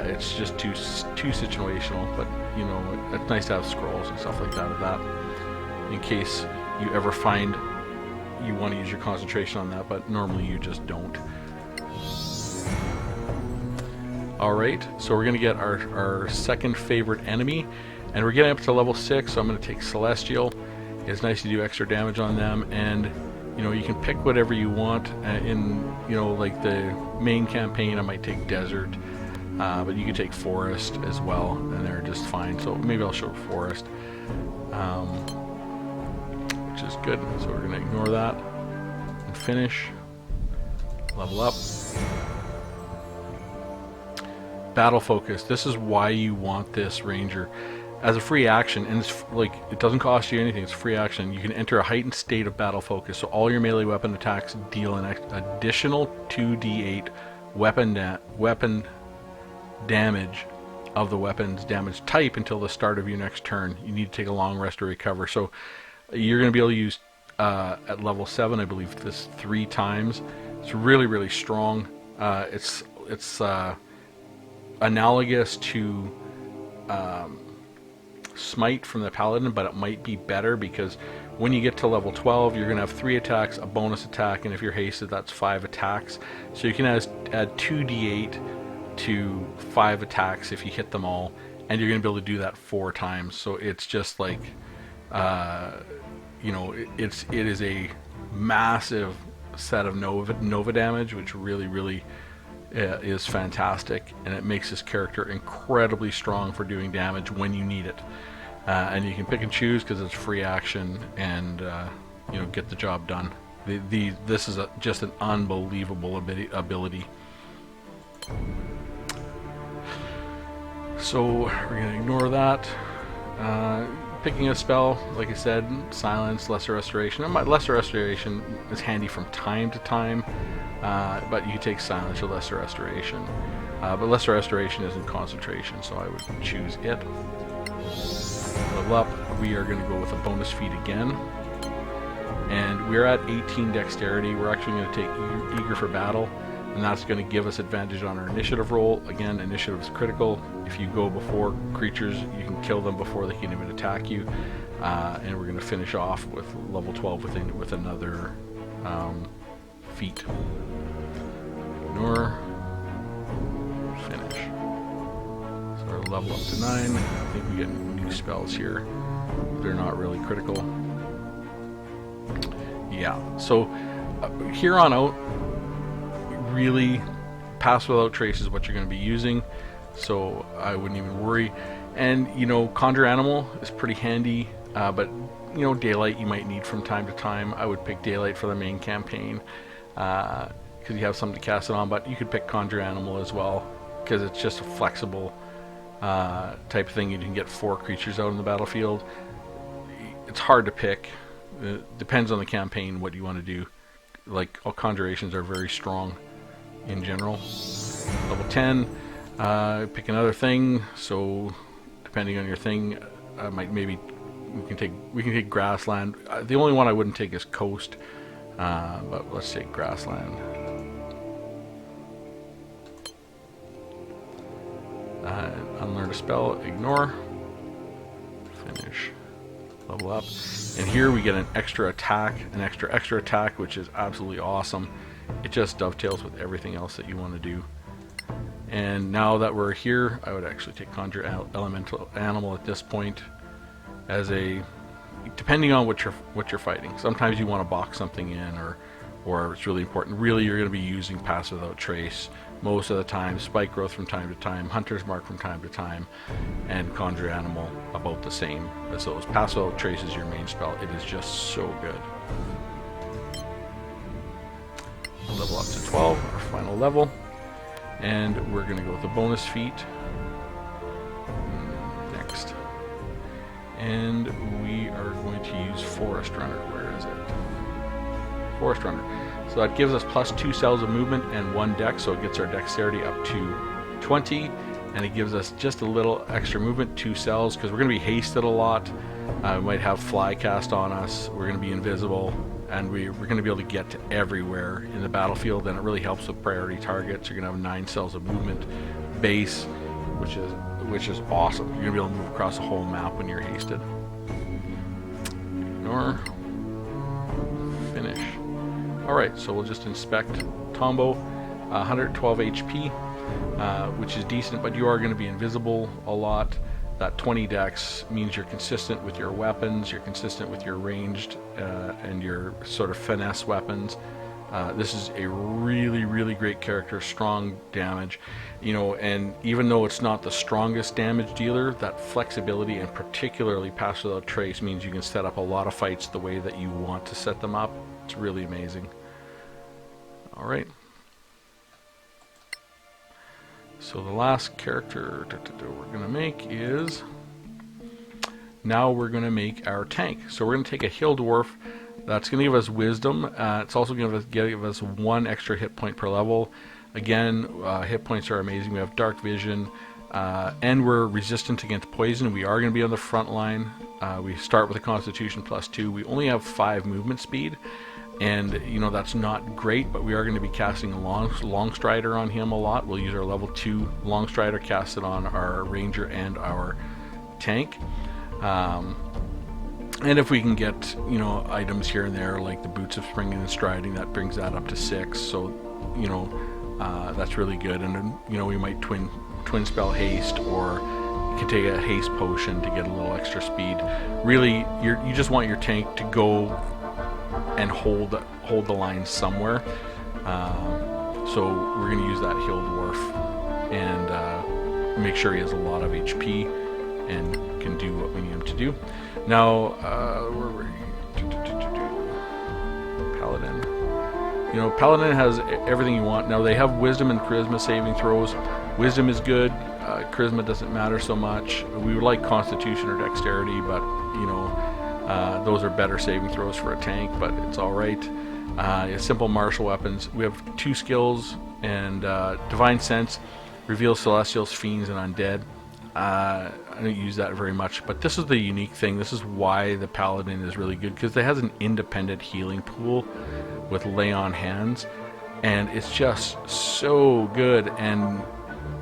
it's just too situational. But you know, it's nice to have scrolls and stuff like that in case you ever find you want to use your concentration on that, but normally you just don't. Alright, so we're going to get our second favorite enemy, and we're getting up to level 6, so I'm going to take Celestial. It's nice to do extra damage on them, and you know, you can pick whatever you want. In, you know, like the main campaign, I might take Desert, but you can take Forest as well, and they're just fine. So maybe I'll show Forest, which is good. So we're going to ignore that and finish. Level up. Battle Focus. This is why you want this Ranger. As a free action, and it's like, it doesn't cost you anything, it's free action, you can enter a heightened state of battle focus, so all your melee weapon attacks deal an additional 2d8 weapon damage of the weapon's damage type until the start of your next turn. You need to take a long rest to recover. So you're going to be able to use at level 7, I believe, this 3 times. It's really, really strong. It's analogous to smite from the paladin, but it might be better because when you get to level 12, you're going to have 3 attacks, a bonus attack, and if you're hasted, that's 5 attacks. So you can add 2d8 to 5 attacks if you hit them all, and you're going to be able to do that 4 times. So it's just like, you know, it is a massive set of Nova damage, which really is fantastic, and it makes this character incredibly strong for doing damage when you need it. And you can pick and choose because it's free action, and you know, get the job done. This is just an unbelievable ability. So we're going to ignore that. Picking a spell, like I said, silence, lesser restoration. Lesser restoration is handy from time to time, but you take silence or lesser restoration. But lesser restoration isn't concentration, so I would choose it. Level up, we are going to go with a bonus feat again. And we're at 18 dexterity. We're actually going to take Eager for Battle, and that's going to give us advantage on our initiative roll. Again, initiative is critical. If you go before creatures, you can kill them before they can even attack you. And we're going to finish off with level 12 with another feat. Ignore. Finish. So our level up to 9. I think we get new spells here. They're not really critical. Yeah, so here on out, really, Pass Without Trace is what you're going to be using, so I wouldn't even worry. And, you know, Conjure Animal is pretty handy, but, you know, Daylight you might need from time to time. I would pick Daylight for the main campaign, because you have something to cast it on, but you could pick Conjure Animal as well, because it's just a flexible type of thing. You can get 4 creatures out in the battlefield. It's hard to pick. It depends on the campaign, what you want to do. Like, all conjurations are very strong in general. Level 10, pick another thing. So depending on your thing, maybe we can take Grassland. The only one I wouldn't take is Coast, but let's take Grassland. Unlearn a spell, ignore, finish, level up, and here we get an extra attack, extra attack, which is absolutely awesome. It just dovetails with everything else that you want to do. And now that we're here, I would actually take Conjure Elemental Animal at this point, as a, depending on what you're fighting. Sometimes you want to box something in, or it's really important. Really, you're going to be using Pass Without Trace most of the time, Spike Growth from time to time, Hunter's Mark from time to time, and Conjure Animal about the same as those. Pass Without Trace is your main spell. It is just so good. We'll level up to 12, our final level, and we're going to go with a bonus feat next. And we are going to use Forest Runner. Where is it? Forest Runner. So that gives us plus 2 cells of movement and 1 dex, so it gets our dexterity up to 20, and it gives us just a little extra movement, 2 cells, because we're going to be hasted a lot. We might have fly cast on us, we're going to be invisible, and we're going to be able to get to everywhere in the battlefield, and it really helps with priority targets. You're going to have 9 cells of movement base, which is awesome. You're going to be able to move across the whole map when you're hasted. Ignore. Finish. Alright, so we'll just inspect Tombo. 112 HP, which is decent, but you are going to be invisible a lot. That 20 dex means you're consistent with your weapons, you're consistent with your ranged and your sort of finesse weapons. This is a really great character, strong damage, you know, and even though it's not the strongest damage dealer, that flexibility and particularly Pass Without Trace means you can set up a lot of fights the way that you want to set them up. It's really amazing. Alright. So the last character we're going to make is... Now we're going to make our tank. So we're going to take a Hill Dwarf. That's going to give us Wisdom. It's also going to give us 1 extra hit point per level. Again, hit points are amazing. We have Dark Vision, and we're resistant against poison. We are going to be on the front line. We start with a Constitution +2. We only have 5 movement speed. And, you know, that's not great, but we are going to be casting Longstrider on him a lot. We'll use our level 2 Longstrider, cast it on our Ranger and our tank. And if we can get, you know, items here and there like the boots of springing and striding, that brings that up to 6. So, you know, that's really good. And then, you know, we might twin spell haste, or you can take a haste potion to get a little extra speed. Really, you just want your tank to go and hold the line somewhere. So we're going to use that heal dwarf and make sure he has a lot of HP and can do what we need him to do. Now, where were you? Paladin. You know, Paladin has everything you want. Now, they have Wisdom and Charisma saving throws. Wisdom is good. Charisma doesn't matter so much. We would like Constitution or Dexterity, but, you know, those are better saving throws for a tank, but it's alright. Simple martial weapons. We have 2 skills, and Divine Sense reveals Celestials, Fiends, and Undead. I don't use that very much, but this is the unique thing. This is why the Paladin is really good, because it has an independent healing pool with Lay on Hands, and it's just so good. And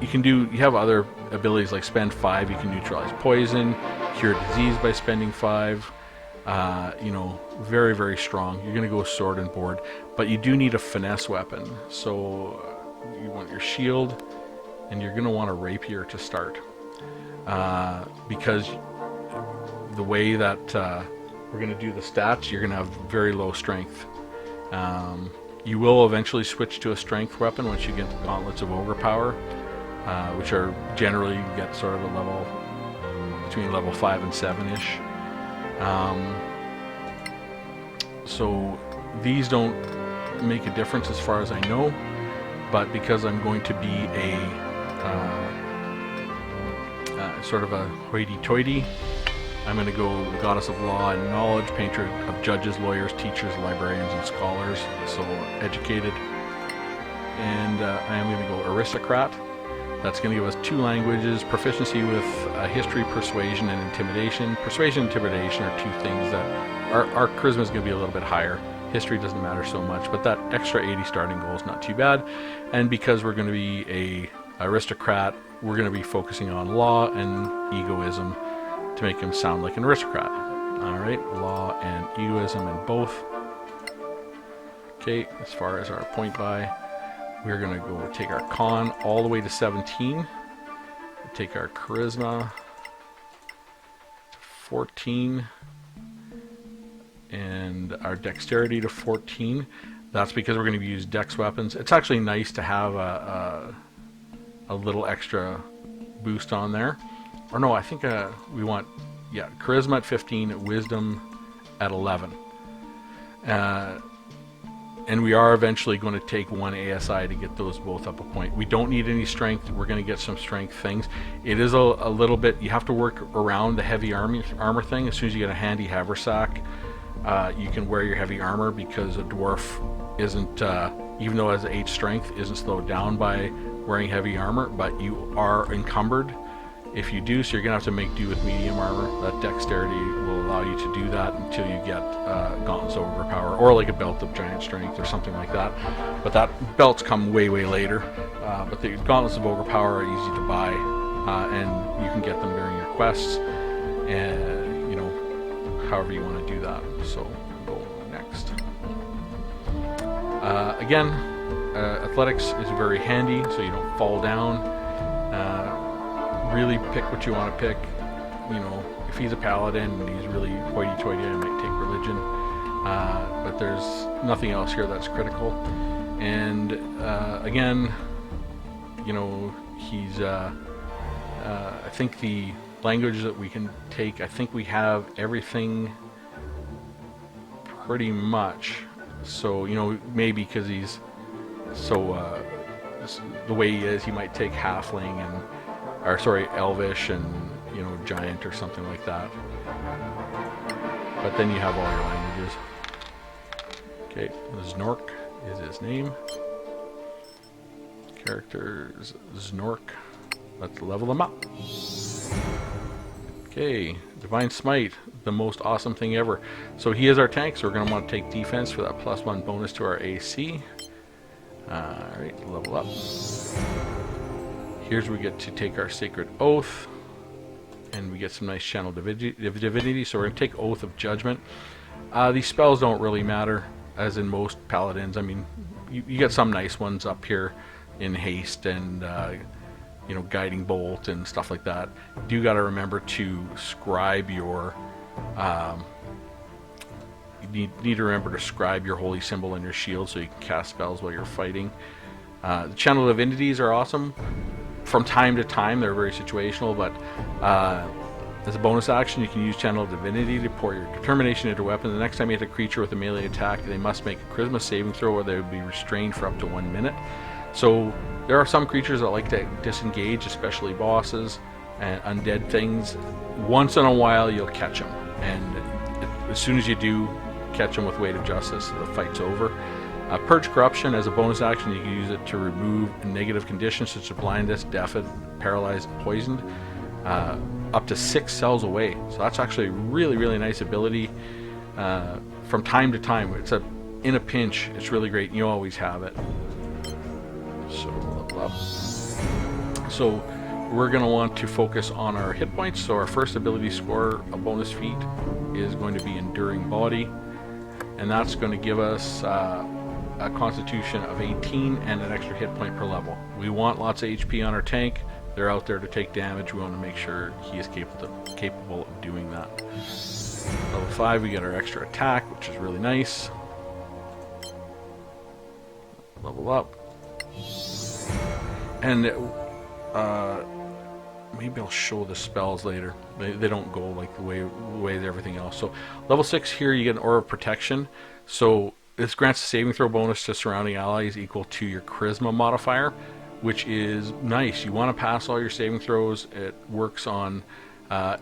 you have other abilities like spend 5, you can neutralize poison, cure disease by spending 5. You know, very, very strong. You're going to go sword and board, but you do need a finesse weapon. So you want your shield, and you're going to want a rapier to start. Because the way that we're going to do the stats, you're going to have very low strength. You will eventually switch to a strength weapon once you get the Gauntlets of Ogre Power, which are generally, you get sort of a level between level 5 and 7-ish. So these don't make a difference as far as I know, but because I'm going to be a sort of a hoity-toity, I'm going to go Goddess of Law and Knowledge, Patron of Judges, Lawyers, Teachers, Librarians, and Scholars, so educated. And I am going to go Aristocrat. That's going to give us 2 languages, proficiency with History, Persuasion, and Intimidation. Persuasion and Intimidation are 2 things that our Charisma is going to be a little bit higher. History doesn't matter so much, but that extra 80 starting goal is not too bad. And because we're going to be a aristocrat, we're going to be focusing on law and egoism to make him sound like an aristocrat. Alright, law and egoism in both. Okay, as far as our point buy, we're going to go take our con all the way to 17. Take our charisma to 14. And our dexterity to 14. That's because we're going to use dex weapons. It's actually nice to have a little extra boost on there. Or no, I think we want, yeah, charisma at 15, wisdom at 11. And we are eventually going to take 1 ASI to get those both up a point. We don't need any strength. We're going to get some strength things. It is a little bit, you have to work around the heavy armor thing. As soon as you get a handy haversack, you can wear your heavy armor, because a dwarf isn't, even though it has 8 strength, isn't slowed down by wearing heavy armor, but you are encumbered if you do, so you're going to have to make do with medium armor. That dexterity will allow you to do that until you get Gauntlets of Ogre Power, or like a belt of giant strength or something like that. But that belts come way, way later. But the Gauntlets of Ogre Power are easy to buy, and you can get them during your quests, and, you know, however you want to do that. So we'll go next. Again, athletics is very handy, so you don't fall down. Really pick what you want to pick. You know, if he's a paladin and he's really hoity-toity, I might take religion. But there's nothing else here that's critical. And again, you know, he's I think the language that we can take, I think we have everything pretty much. So, you know, maybe because he's so the way he is, he might take halfling and, or sorry, elvish and, you know, giant or something like that. But then you have all your languages. Okay, Znork is his name. Characters Znork. Let's level them up. Okay, Divine Smite, the most awesome thing ever. So he is our tank, so we're going to want to take defense for that +1 bonus to our AC. Alright, level up. Here's where we get to take our Sacred Oath. and we get some nice channel divinity. So we're going to take Oath of Judgment. These spells don't really matter, as in most paladins. I mean, you get some nice ones up here in haste and you know, guiding bolt and stuff like that. You do got to remember to scribe your you need to remember to scribe your holy symbol in your shield so you can cast spells while you're fighting. The channel divinities are awesome. From time to time, they're very situational, but as a bonus action, you can use channel divinity to pour your determination into a weapon. The next time you hit a creature with a melee attack, they must make a charisma saving throw, or they would be restrained for up to 1 minute. So there are some creatures that like to disengage, especially bosses and undead things. Once in a while, you'll catch them, and as soon as you do catch them with Weight of Justice, the fight's over. Purge Corruption as a bonus action. You can use it to remove negative conditions such as blindness, deafened, paralyzed, poisoned, up to 6 cells away. So that's actually a really, really nice ability. From time to time, in a pinch, it's really great, and you always have it. So level up. So we're going to want to focus on our hit points. So our first ability score, a bonus feat, is going to be Enduring Body, and that's going to give us a constitution of 18 and an extra hit point per level. We want lots of HP on our tank. They're out there to take damage. We want to make sure he is capable of doing that. Level 5, we get our extra attack, which is really nice. Level up. And maybe I'll show the spells later. They don't go like the way everything else. So level 6 here, you get an Aura of Protection. So this grants a saving throw bonus to surrounding allies equal to your charisma modifier, which is nice. You want to pass all your saving throws. It works on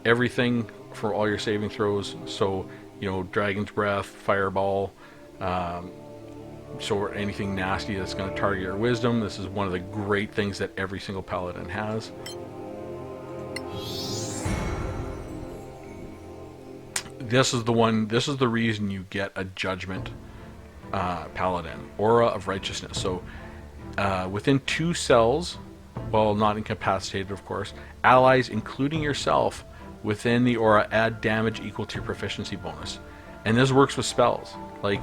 everything for all your saving throws. So, you know, Dragon's Breath, Fireball, so anything nasty that's going to target your wisdom. This is one of the great things that every single paladin has. This is the reason you get a judgment paladin, Aura of Righteousness. So within 2 cells, well, not incapacitated of course, allies including yourself within the aura add damage equal to your proficiency bonus. And this works with spells. Like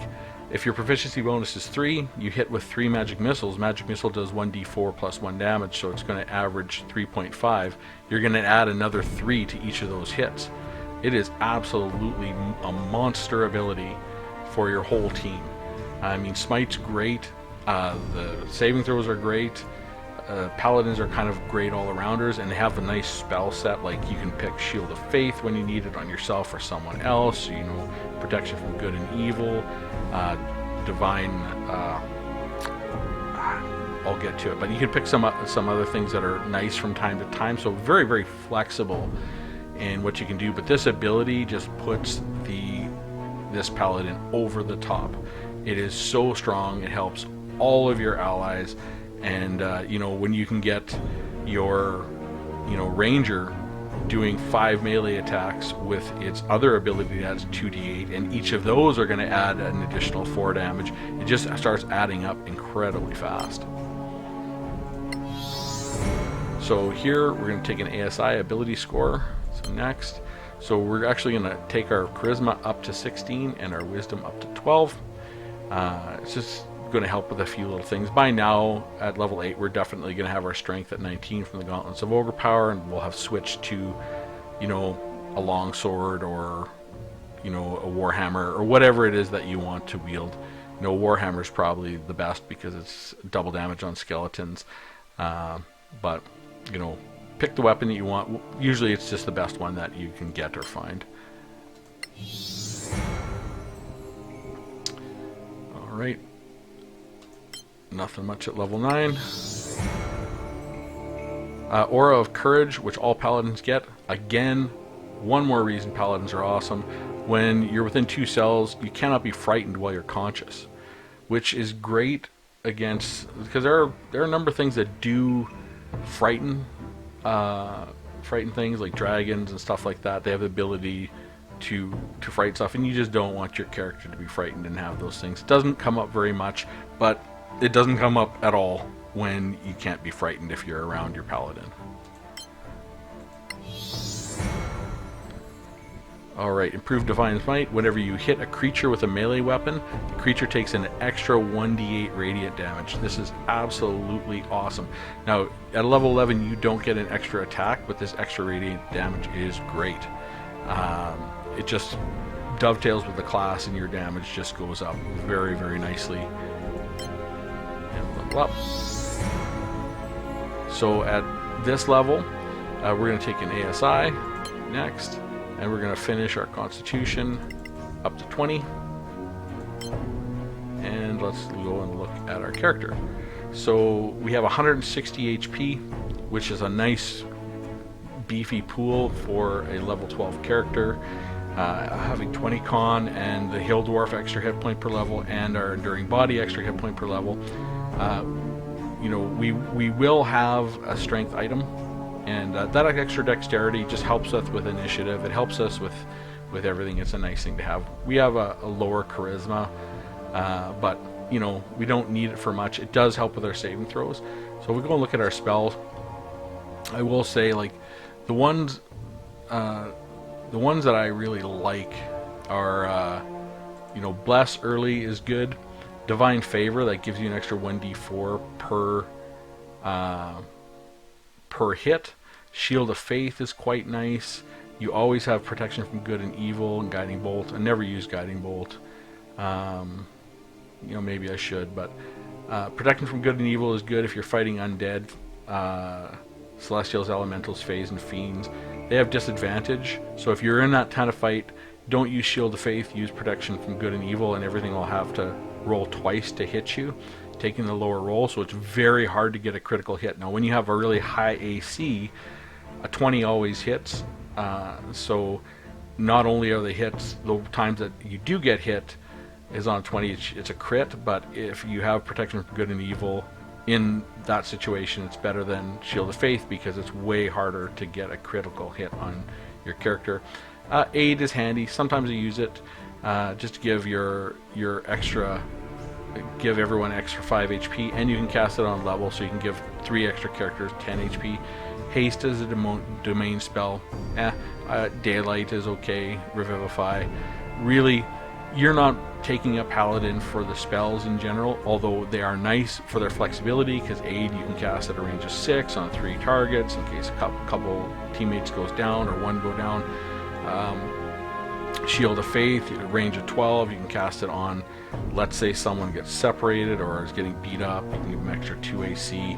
if your proficiency bonus is 3, you hit with 3 magic missiles. Magic missile does 1d4 plus 1 damage, so it's going to average 3.5. You're going to add another 3 to each of those hits. It is absolutely a monster ability for your whole team. I mean, Smite's great, the saving throws are great, Paladins are kind of great all-arounders, and they have a nice spell set. Like you can pick Shield of Faith when you need it on yourself or someone else, you know, protection from good and evil, divine, I'll get to it, but you can pick some other things that are nice from time to time, so very, very flexible in what you can do. But this ability just puts this Paladin over the top. It is so strong. It helps all of your allies, and you know, when you can get your, you know, Ranger doing 5 melee attacks with its other ability that's 2d8, and each of those are going to add an additional 4 damage. It just starts adding up incredibly fast. So here we're going to take an ASI ability score. So next, so we're actually going to take our charisma up to 16 and our wisdom up to 12. It's just going to help with a few little things. By now, at level 8, we're definitely going to have our strength at 19 from the Gauntlets of Ogre Power, and we'll have switched to, you know, a longsword or, you know, a warhammer or whatever it is that you want to wield. You know, warhammer is probably the best because it's double damage on skeletons. But, you know, pick the weapon that you want. Usually it's just the best one that you can get or find. Alright. Nothing much at level 9. Aura of Courage, which all paladins get. Again, one more reason paladins are awesome. When you're within 2 cells, you cannot be frightened while you're conscious, which is great against, because there are a number of things that do frighten things like dragons and stuff like that. They have the ability to frighten stuff, and you just don't want your character to be frightened and have those things. It doesn't come up very much, but it doesn't come up at all when you can't be frightened if you're around your paladin. Alright, improved Divine Might. Whenever you hit a creature with a melee weapon, the creature takes an extra 1d8 radiant damage. This is absolutely awesome. Now, at level 11, you don't get an extra attack, but this extra radiant damage is great. It just dovetails with the class, and your damage just goes up very, very nicely. And level up. So at this level, we're going to take an ASI next. And we're going to finish our Constitution up to 20. And let's go and look at our character. So we have 160 HP, which is a nice beefy pool for a level 12 character. Having 20 con and the Hill Dwarf extra hit point per level and our Enduring Body extra hit point per level. You know, we will have a strength item. And that extra dexterity just helps us with initiative. It helps us with everything. It's a nice thing to have. We have a lower charisma, but you know, we don't need it for much. It does help with our saving throws. So we go and look at our spells. I will say, like, the ones that I really like are, you know, Bless early is good. Divine Favor, that gives you an extra 1d4 per hit. Shield of Faith is quite nice. You always have protection from good and evil, and Guiding Bolt. I never use Guiding Bolt. You know, maybe I should, but protection from good and evil is good if you're fighting undead, Celestials, Elementals, Fays, and Fiends. They have disadvantage, so if you're in that kind of fight, don't use Shield of Faith, use protection from good and evil, and everything will have to roll twice to hit you, taking the lower roll, so it's very hard to get a critical hit. Now, when you have a really high AC, a 20 always hits, so not only are the hits, the times that you do get hit is on 20, it's a crit, but if you have protection from good and evil in that situation, it's better than Shield of Faith because it's way harder to get a critical hit on your character. Aid is handy. Sometimes I use it just to give your extra, give everyone extra 5 HP, and you can cast it on level, so you can give 3 extra characters 10 HP. Haste is a domain spell. Daylight is okay. Revivify. Really, you're not taking a paladin for the spells in general, although they are nice for their flexibility, because Aid you can cast at a range of 6 on 3 targets in case a couple teammates goes down or one go down. Shield of Faith, at a range of 12, you can cast it on, let's say someone gets separated or is getting beat up, you can give them extra 2 AC.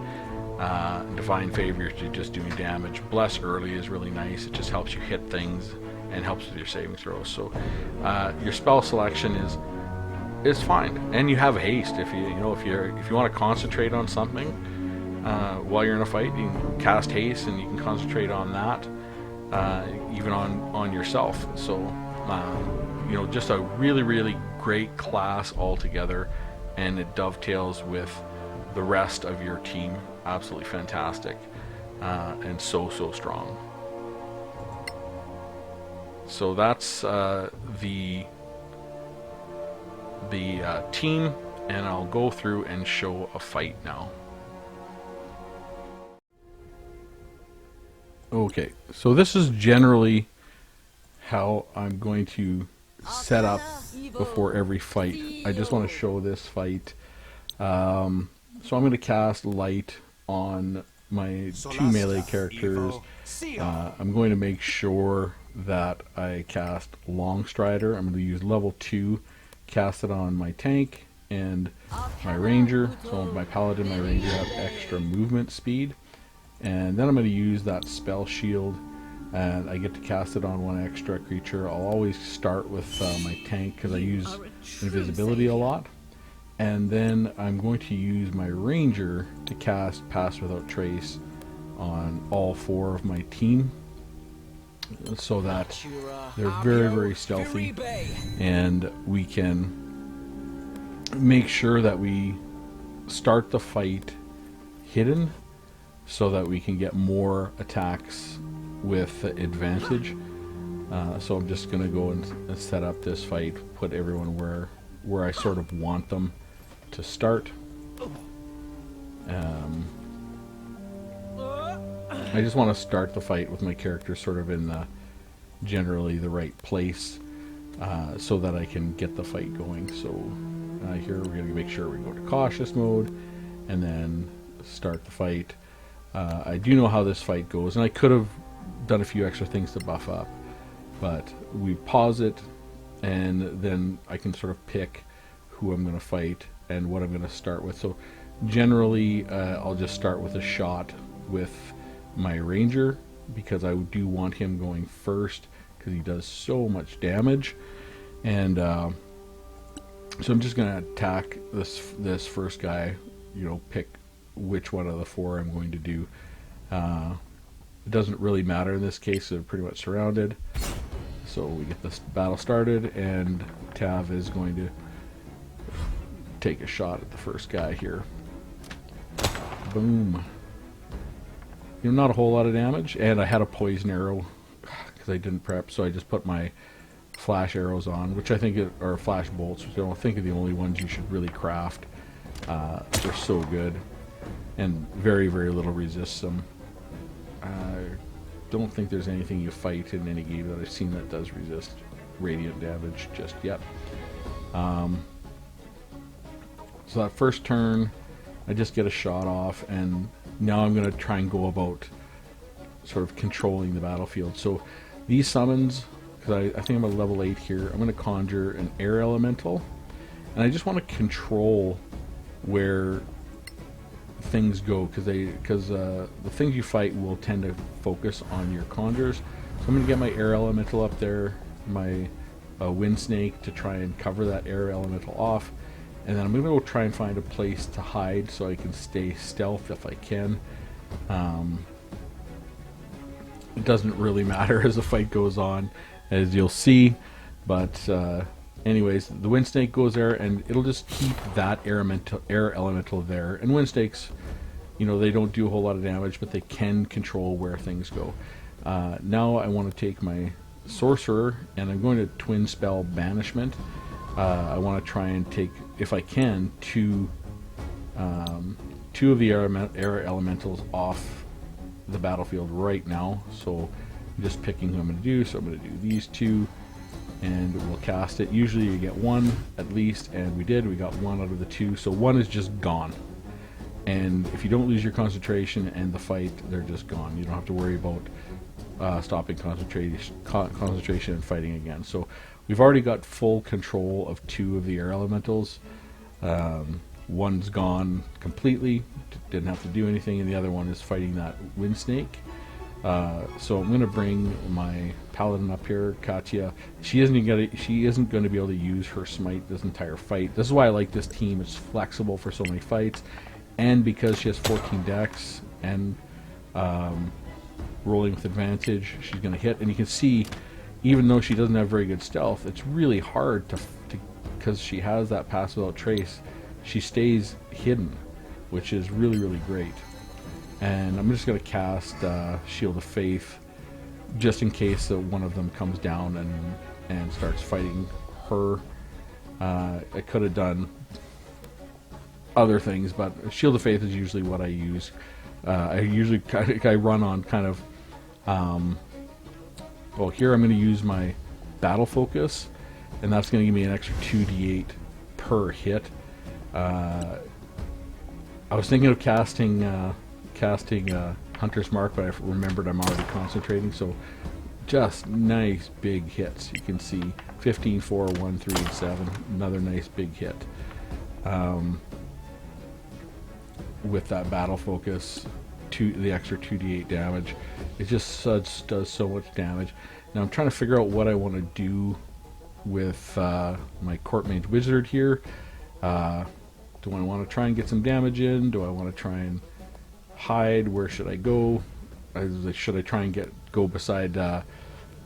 Divine Favor, you're just doing damage. Bless early is really nice. It just helps you hit things and helps with your saving throws. So your spell selection is fine, and you have haste. If you want to concentrate on something while you're in a fight, you can cast haste and you can concentrate on that, even on yourself. So you know, just a really, really great class altogether, and it dovetails with the rest of your team. Absolutely fantastic, and so strong. So that's the team, and I'll go through and show a fight now. Okay, so this is generally how I'm going to set up before every fight. I just want to show this fight. So I'm going to cast Light on my 2 melee characters. I'm going to make sure that I cast Longstrider. I'm going to use level 2, cast it on my tank and my ranger. So my paladin, my ranger have extra movement speed. And then I'm going to use that spell shield, and I get to cast it on 1 extra creature. I'll always start with my tank because I use invisibility a lot. And then I'm going to use my ranger to cast Pass Without Trace on all 4 of my team, so that they're very, very stealthy, and we can make sure that we start the fight hidden so that we can get more attacks with advantage. So I'm just going to go and set up this fight, put everyone where I sort of want them to start. I just want to start the fight with my character sort of in generally the right place so that I can get the fight going. So here we're going to make sure we go to cautious mode and then start the fight. I do know how this fight goes, and I could have done a few extra things to buff up, but we pause it, and then I can sort of pick who I'm going to fight and what I'm going to start with. So generally I'll just start with a shot with my ranger, because I do want him going first because he does so much damage. And so I'm just going to attack this first guy, pick which one of the four I'm going to do. It doesn't really matter in this case, they're pretty much surrounded. So we get this battle started, and Tav is going to take a shot at the first guy here. Boom. Not a whole lot of damage, and I had a poison arrow because I didn't prep, so I just put my flash arrows on, which I think are flash bolts, which I don't think are the only ones you should really craft. They're so good, and very, very little resists them. I don't think there's anything you fight in any game that I've seen that does resist radiant damage just yet. So that first turn, I just get a shot off, and now I'm going to try and go about sort of controlling the battlefield. So these summons, because I think I'm at level 8 here, I'm going to conjure an air elemental, and I just want to control where things go, because the things you fight will tend to focus on your conjures. So I'm going to get my air elemental up there, my wind snake, to try and cover that air elemental off. And then I'm going to go try and find a place to hide so I can stay stealth if I can. It doesn't really matter as the fight goes on, as you'll see. But anyways, the wind snake goes there, and it'll just keep that air elemental there. And wind snakes, they don't do a whole lot of damage, but they can control where things go. Now I want to take my sorcerer, and I'm going to twin spell banishment. I want to try and take, if I can, two of the air elementals off the battlefield right now. So I'm just picking who I'm going to do. So I'm going to do these two, and we'll cast it. Usually you get one at least, and we did. We got one out of the two, so one is just gone. And if you don't lose your concentration and the fight, they're just gone. You don't have to worry about stopping concentration and fighting again. So we've already got full control of two of the air elementals. One's gone completely, didn't have to do anything, and the other one is fighting that wind snake. So I'm going to bring my paladin up here, Katya. She isn't going to be able to use her smite this entire fight. This is why I like this team. It's flexible for so many fights, and because she has 14 dex and rolling with advantage, she's going to hit. And you can see, even though she doesn't have very good stealth, it's really hard to because she has that pass without trace. She stays hidden, which is really, really great. And I'm just going to cast Shield of Faith, just in case one of them comes down and starts fighting her. I could have done other things, but Shield of Faith is usually what I use. I run on kind of. Well, here I'm going to use my battle focus, and that's going to give me an extra 2d8 per hit. I was thinking of casting Hunter's Mark, but I remembered I'm already concentrating, so just nice big hits. You can see 15, 4, 1, 3, and 7. Another nice big hit. With that battle focus, the extra 2d8 damage, it just does so much damage. Now I'm trying to figure out what I want to do with my Court Mage Wizard here. Do I want to try and get some damage in? Do I want to try and hide? Where should I go? Should I try and go beside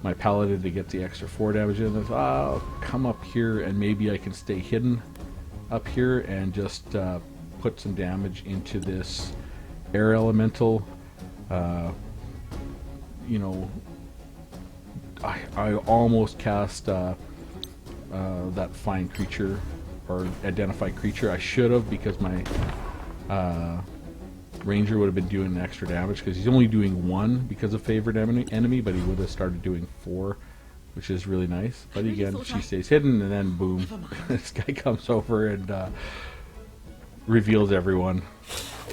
my Paladin to get the extra 4 damage in? I'll come up here, and maybe I can stay hidden up here and just put some damage into this air elemental. I almost cast that find creature or identify creature. I should have, because my ranger would have been doing extra damage, because he's only doing 1 because of favored enemy, but he would have started doing 4. which is really nice. But again, she stays hidden, and then boom, this guy comes over and reveals everyone.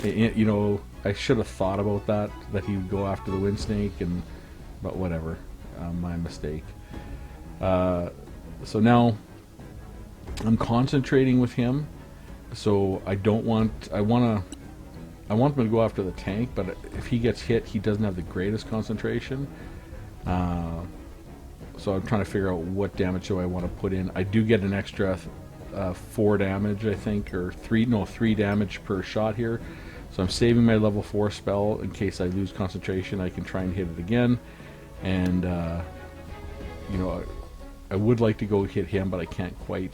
You know, I should have thought about that he would go after the wind snake, but whatever, my mistake. So now I'm concentrating with him. So I want him to go after the tank, but if he gets hit, he doesn't have the greatest concentration. So I'm trying to figure out what damage do I want to put in. I do get an extra 4 damage, I think, or 3 damage per shot here. So I'm saving my level 4 spell in case I lose concentration. I can try and hit it again. And, you know, I would like to go hit him, but I can't quite,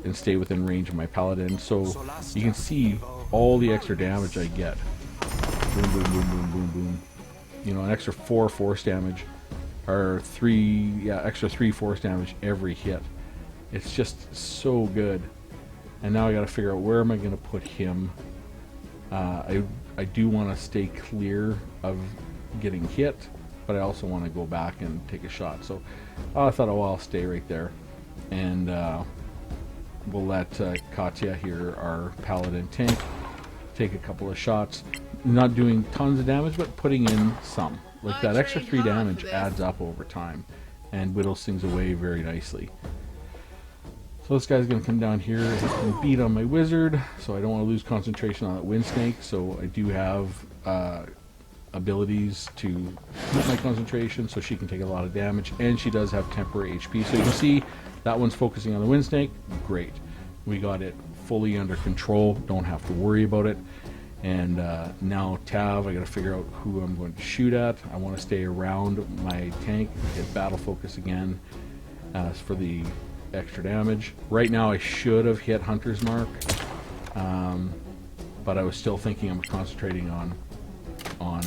and stay within range of my paladin. So you can see all the extra damage I get. Boom, boom, boom, boom, boom, boom. You know, an extra 4 force damage, or extra 3 force damage every hit. It's just so good. And now I got to figure out where am I going to put him. I do want to stay clear of getting hit, but I also want to go back and take a shot. So I thought, oh, I'll stay right there, and we'll let Katya here, our paladin tank, take a couple of shots. Not doing tons of damage, but putting in some. Like that extra 3 damage adds up over time and whittles things away very nicely. So this guy's going to come down here and beat on my wizard, so I don't want to lose concentration on that wind snake. So I do have abilities to keep my concentration, so she can take a lot of damage, and she does have temporary HP. So you can see that one's focusing on the wind snake. Great, we got it fully under control, don't have to worry about it. And now Tav, I got to figure out who I'm going to shoot at. I want to stay around my tank, get battle focus again for the extra damage. Right now I should have hit Hunter's Mark, but I was still thinking I'm concentrating on oh,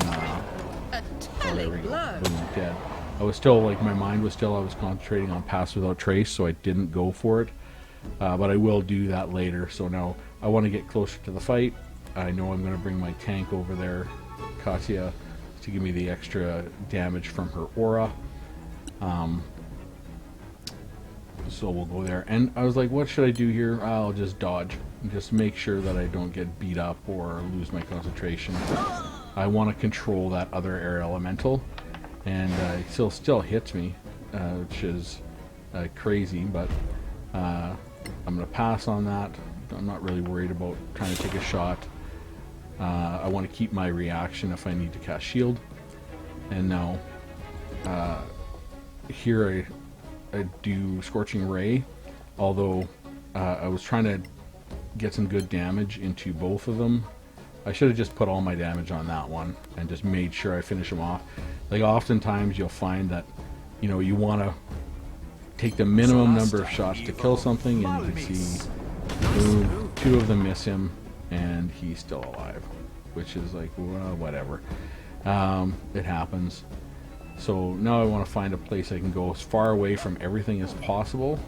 there we go. Boom, dead. I was still, like, my mind was still, I was concentrating on Pass Without Trace, so I didn't go for it. But I will do that later. So now I want to get closer to the fight. I know I'm going to bring my tank over there, Katya, to give me the extra damage from her aura. So we'll go there. And I was like, what should I do here? I'll just dodge. Just make sure that I don't get beat up or lose my concentration. I want to control that other air elemental. And it still hits me, which is crazy, but I'm going to pass on that. I'm not really worried about trying to take a shot. I want to keep my reaction if I need to cast shield. And now here I do Scorching Ray, although I was trying to get some good damage into both of them. I should have just put all my damage on that one and just made sure I finish them off. Like, oftentimes you'll find that, you know, you want to take the minimum number of shots to kill something, and you can see, boom, 2 of them miss him, and he's still alive, which is like, well, whatever. It happens. So now I want to find a place I can go as far away from everything as possible,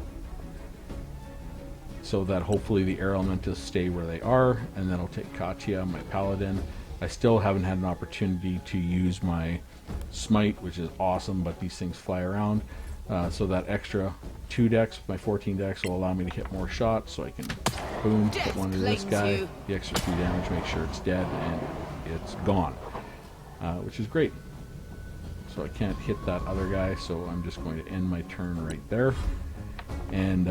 so that hopefully the air elementals stay where they are, and then I'll take Katya, my paladin. I still haven't had an opportunity to use my smite, which is awesome, but these things fly around. So that extra 2 decks, my 14 decks, will allow me to hit more shots, so I can, boom, put one to this guy, the extra 3 damage, make sure it's dead, and it's gone, which is great. So I can't hit that other guy, so I'm just going to end my turn right there. And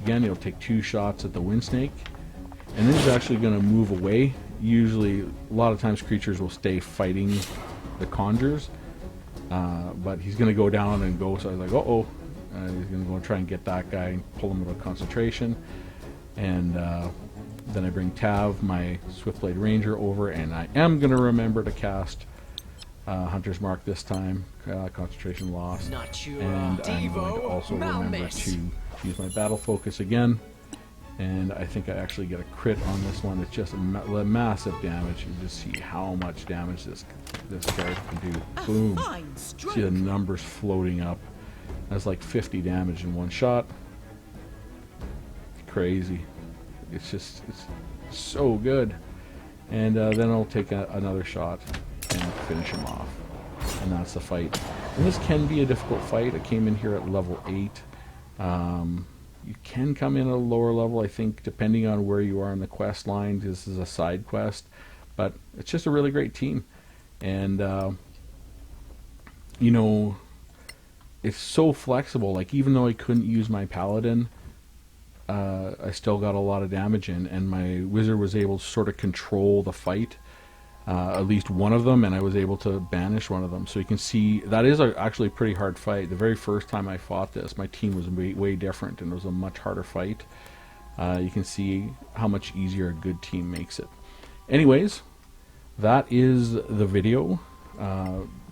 again, it'll take 2 shots at the wind snake, and then he's actually going to move away. Usually, a lot of times creatures will stay fighting the conjures, but he's going to go down and go, so I was like, uh-oh. He's going to go and try and get that guy and pull him out of concentration. And then I bring Tav, my Swiftblade Ranger, over, and I am going to remember to cast Hunter's Mark this time, concentration loss. And I'm going to also remember to use my battle focus again. And I think I actually get a crit on this one. It's just a massive damage. You just see how much damage this card can do. Boom. See the numbers floating up. That's like 50 damage in one shot. Crazy. It's so good. And then I'll take another shot and finish him off. And that's the fight. And this can be a difficult fight. I came in here at level 8. You can come in at a lower level, I think, depending on where you are in the quest line. This is a side quest, but it's just a really great team. And, you know, it's so flexible. Like, even though I couldn't use my paladin, I still got a lot of damage in, and my wizard was able to sort of control the fight, at least one of them, and I was able to banish one of them. So you can see that is actually a pretty hard fight. The very first time I fought this, my team was way different, and it was a much harder fight. You can see how much easier a good team makes it. Anyways, that is the video.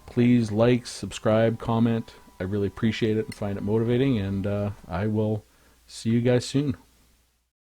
Please like, subscribe, comment. I really appreciate it and find it motivating, and I will see you guys soon.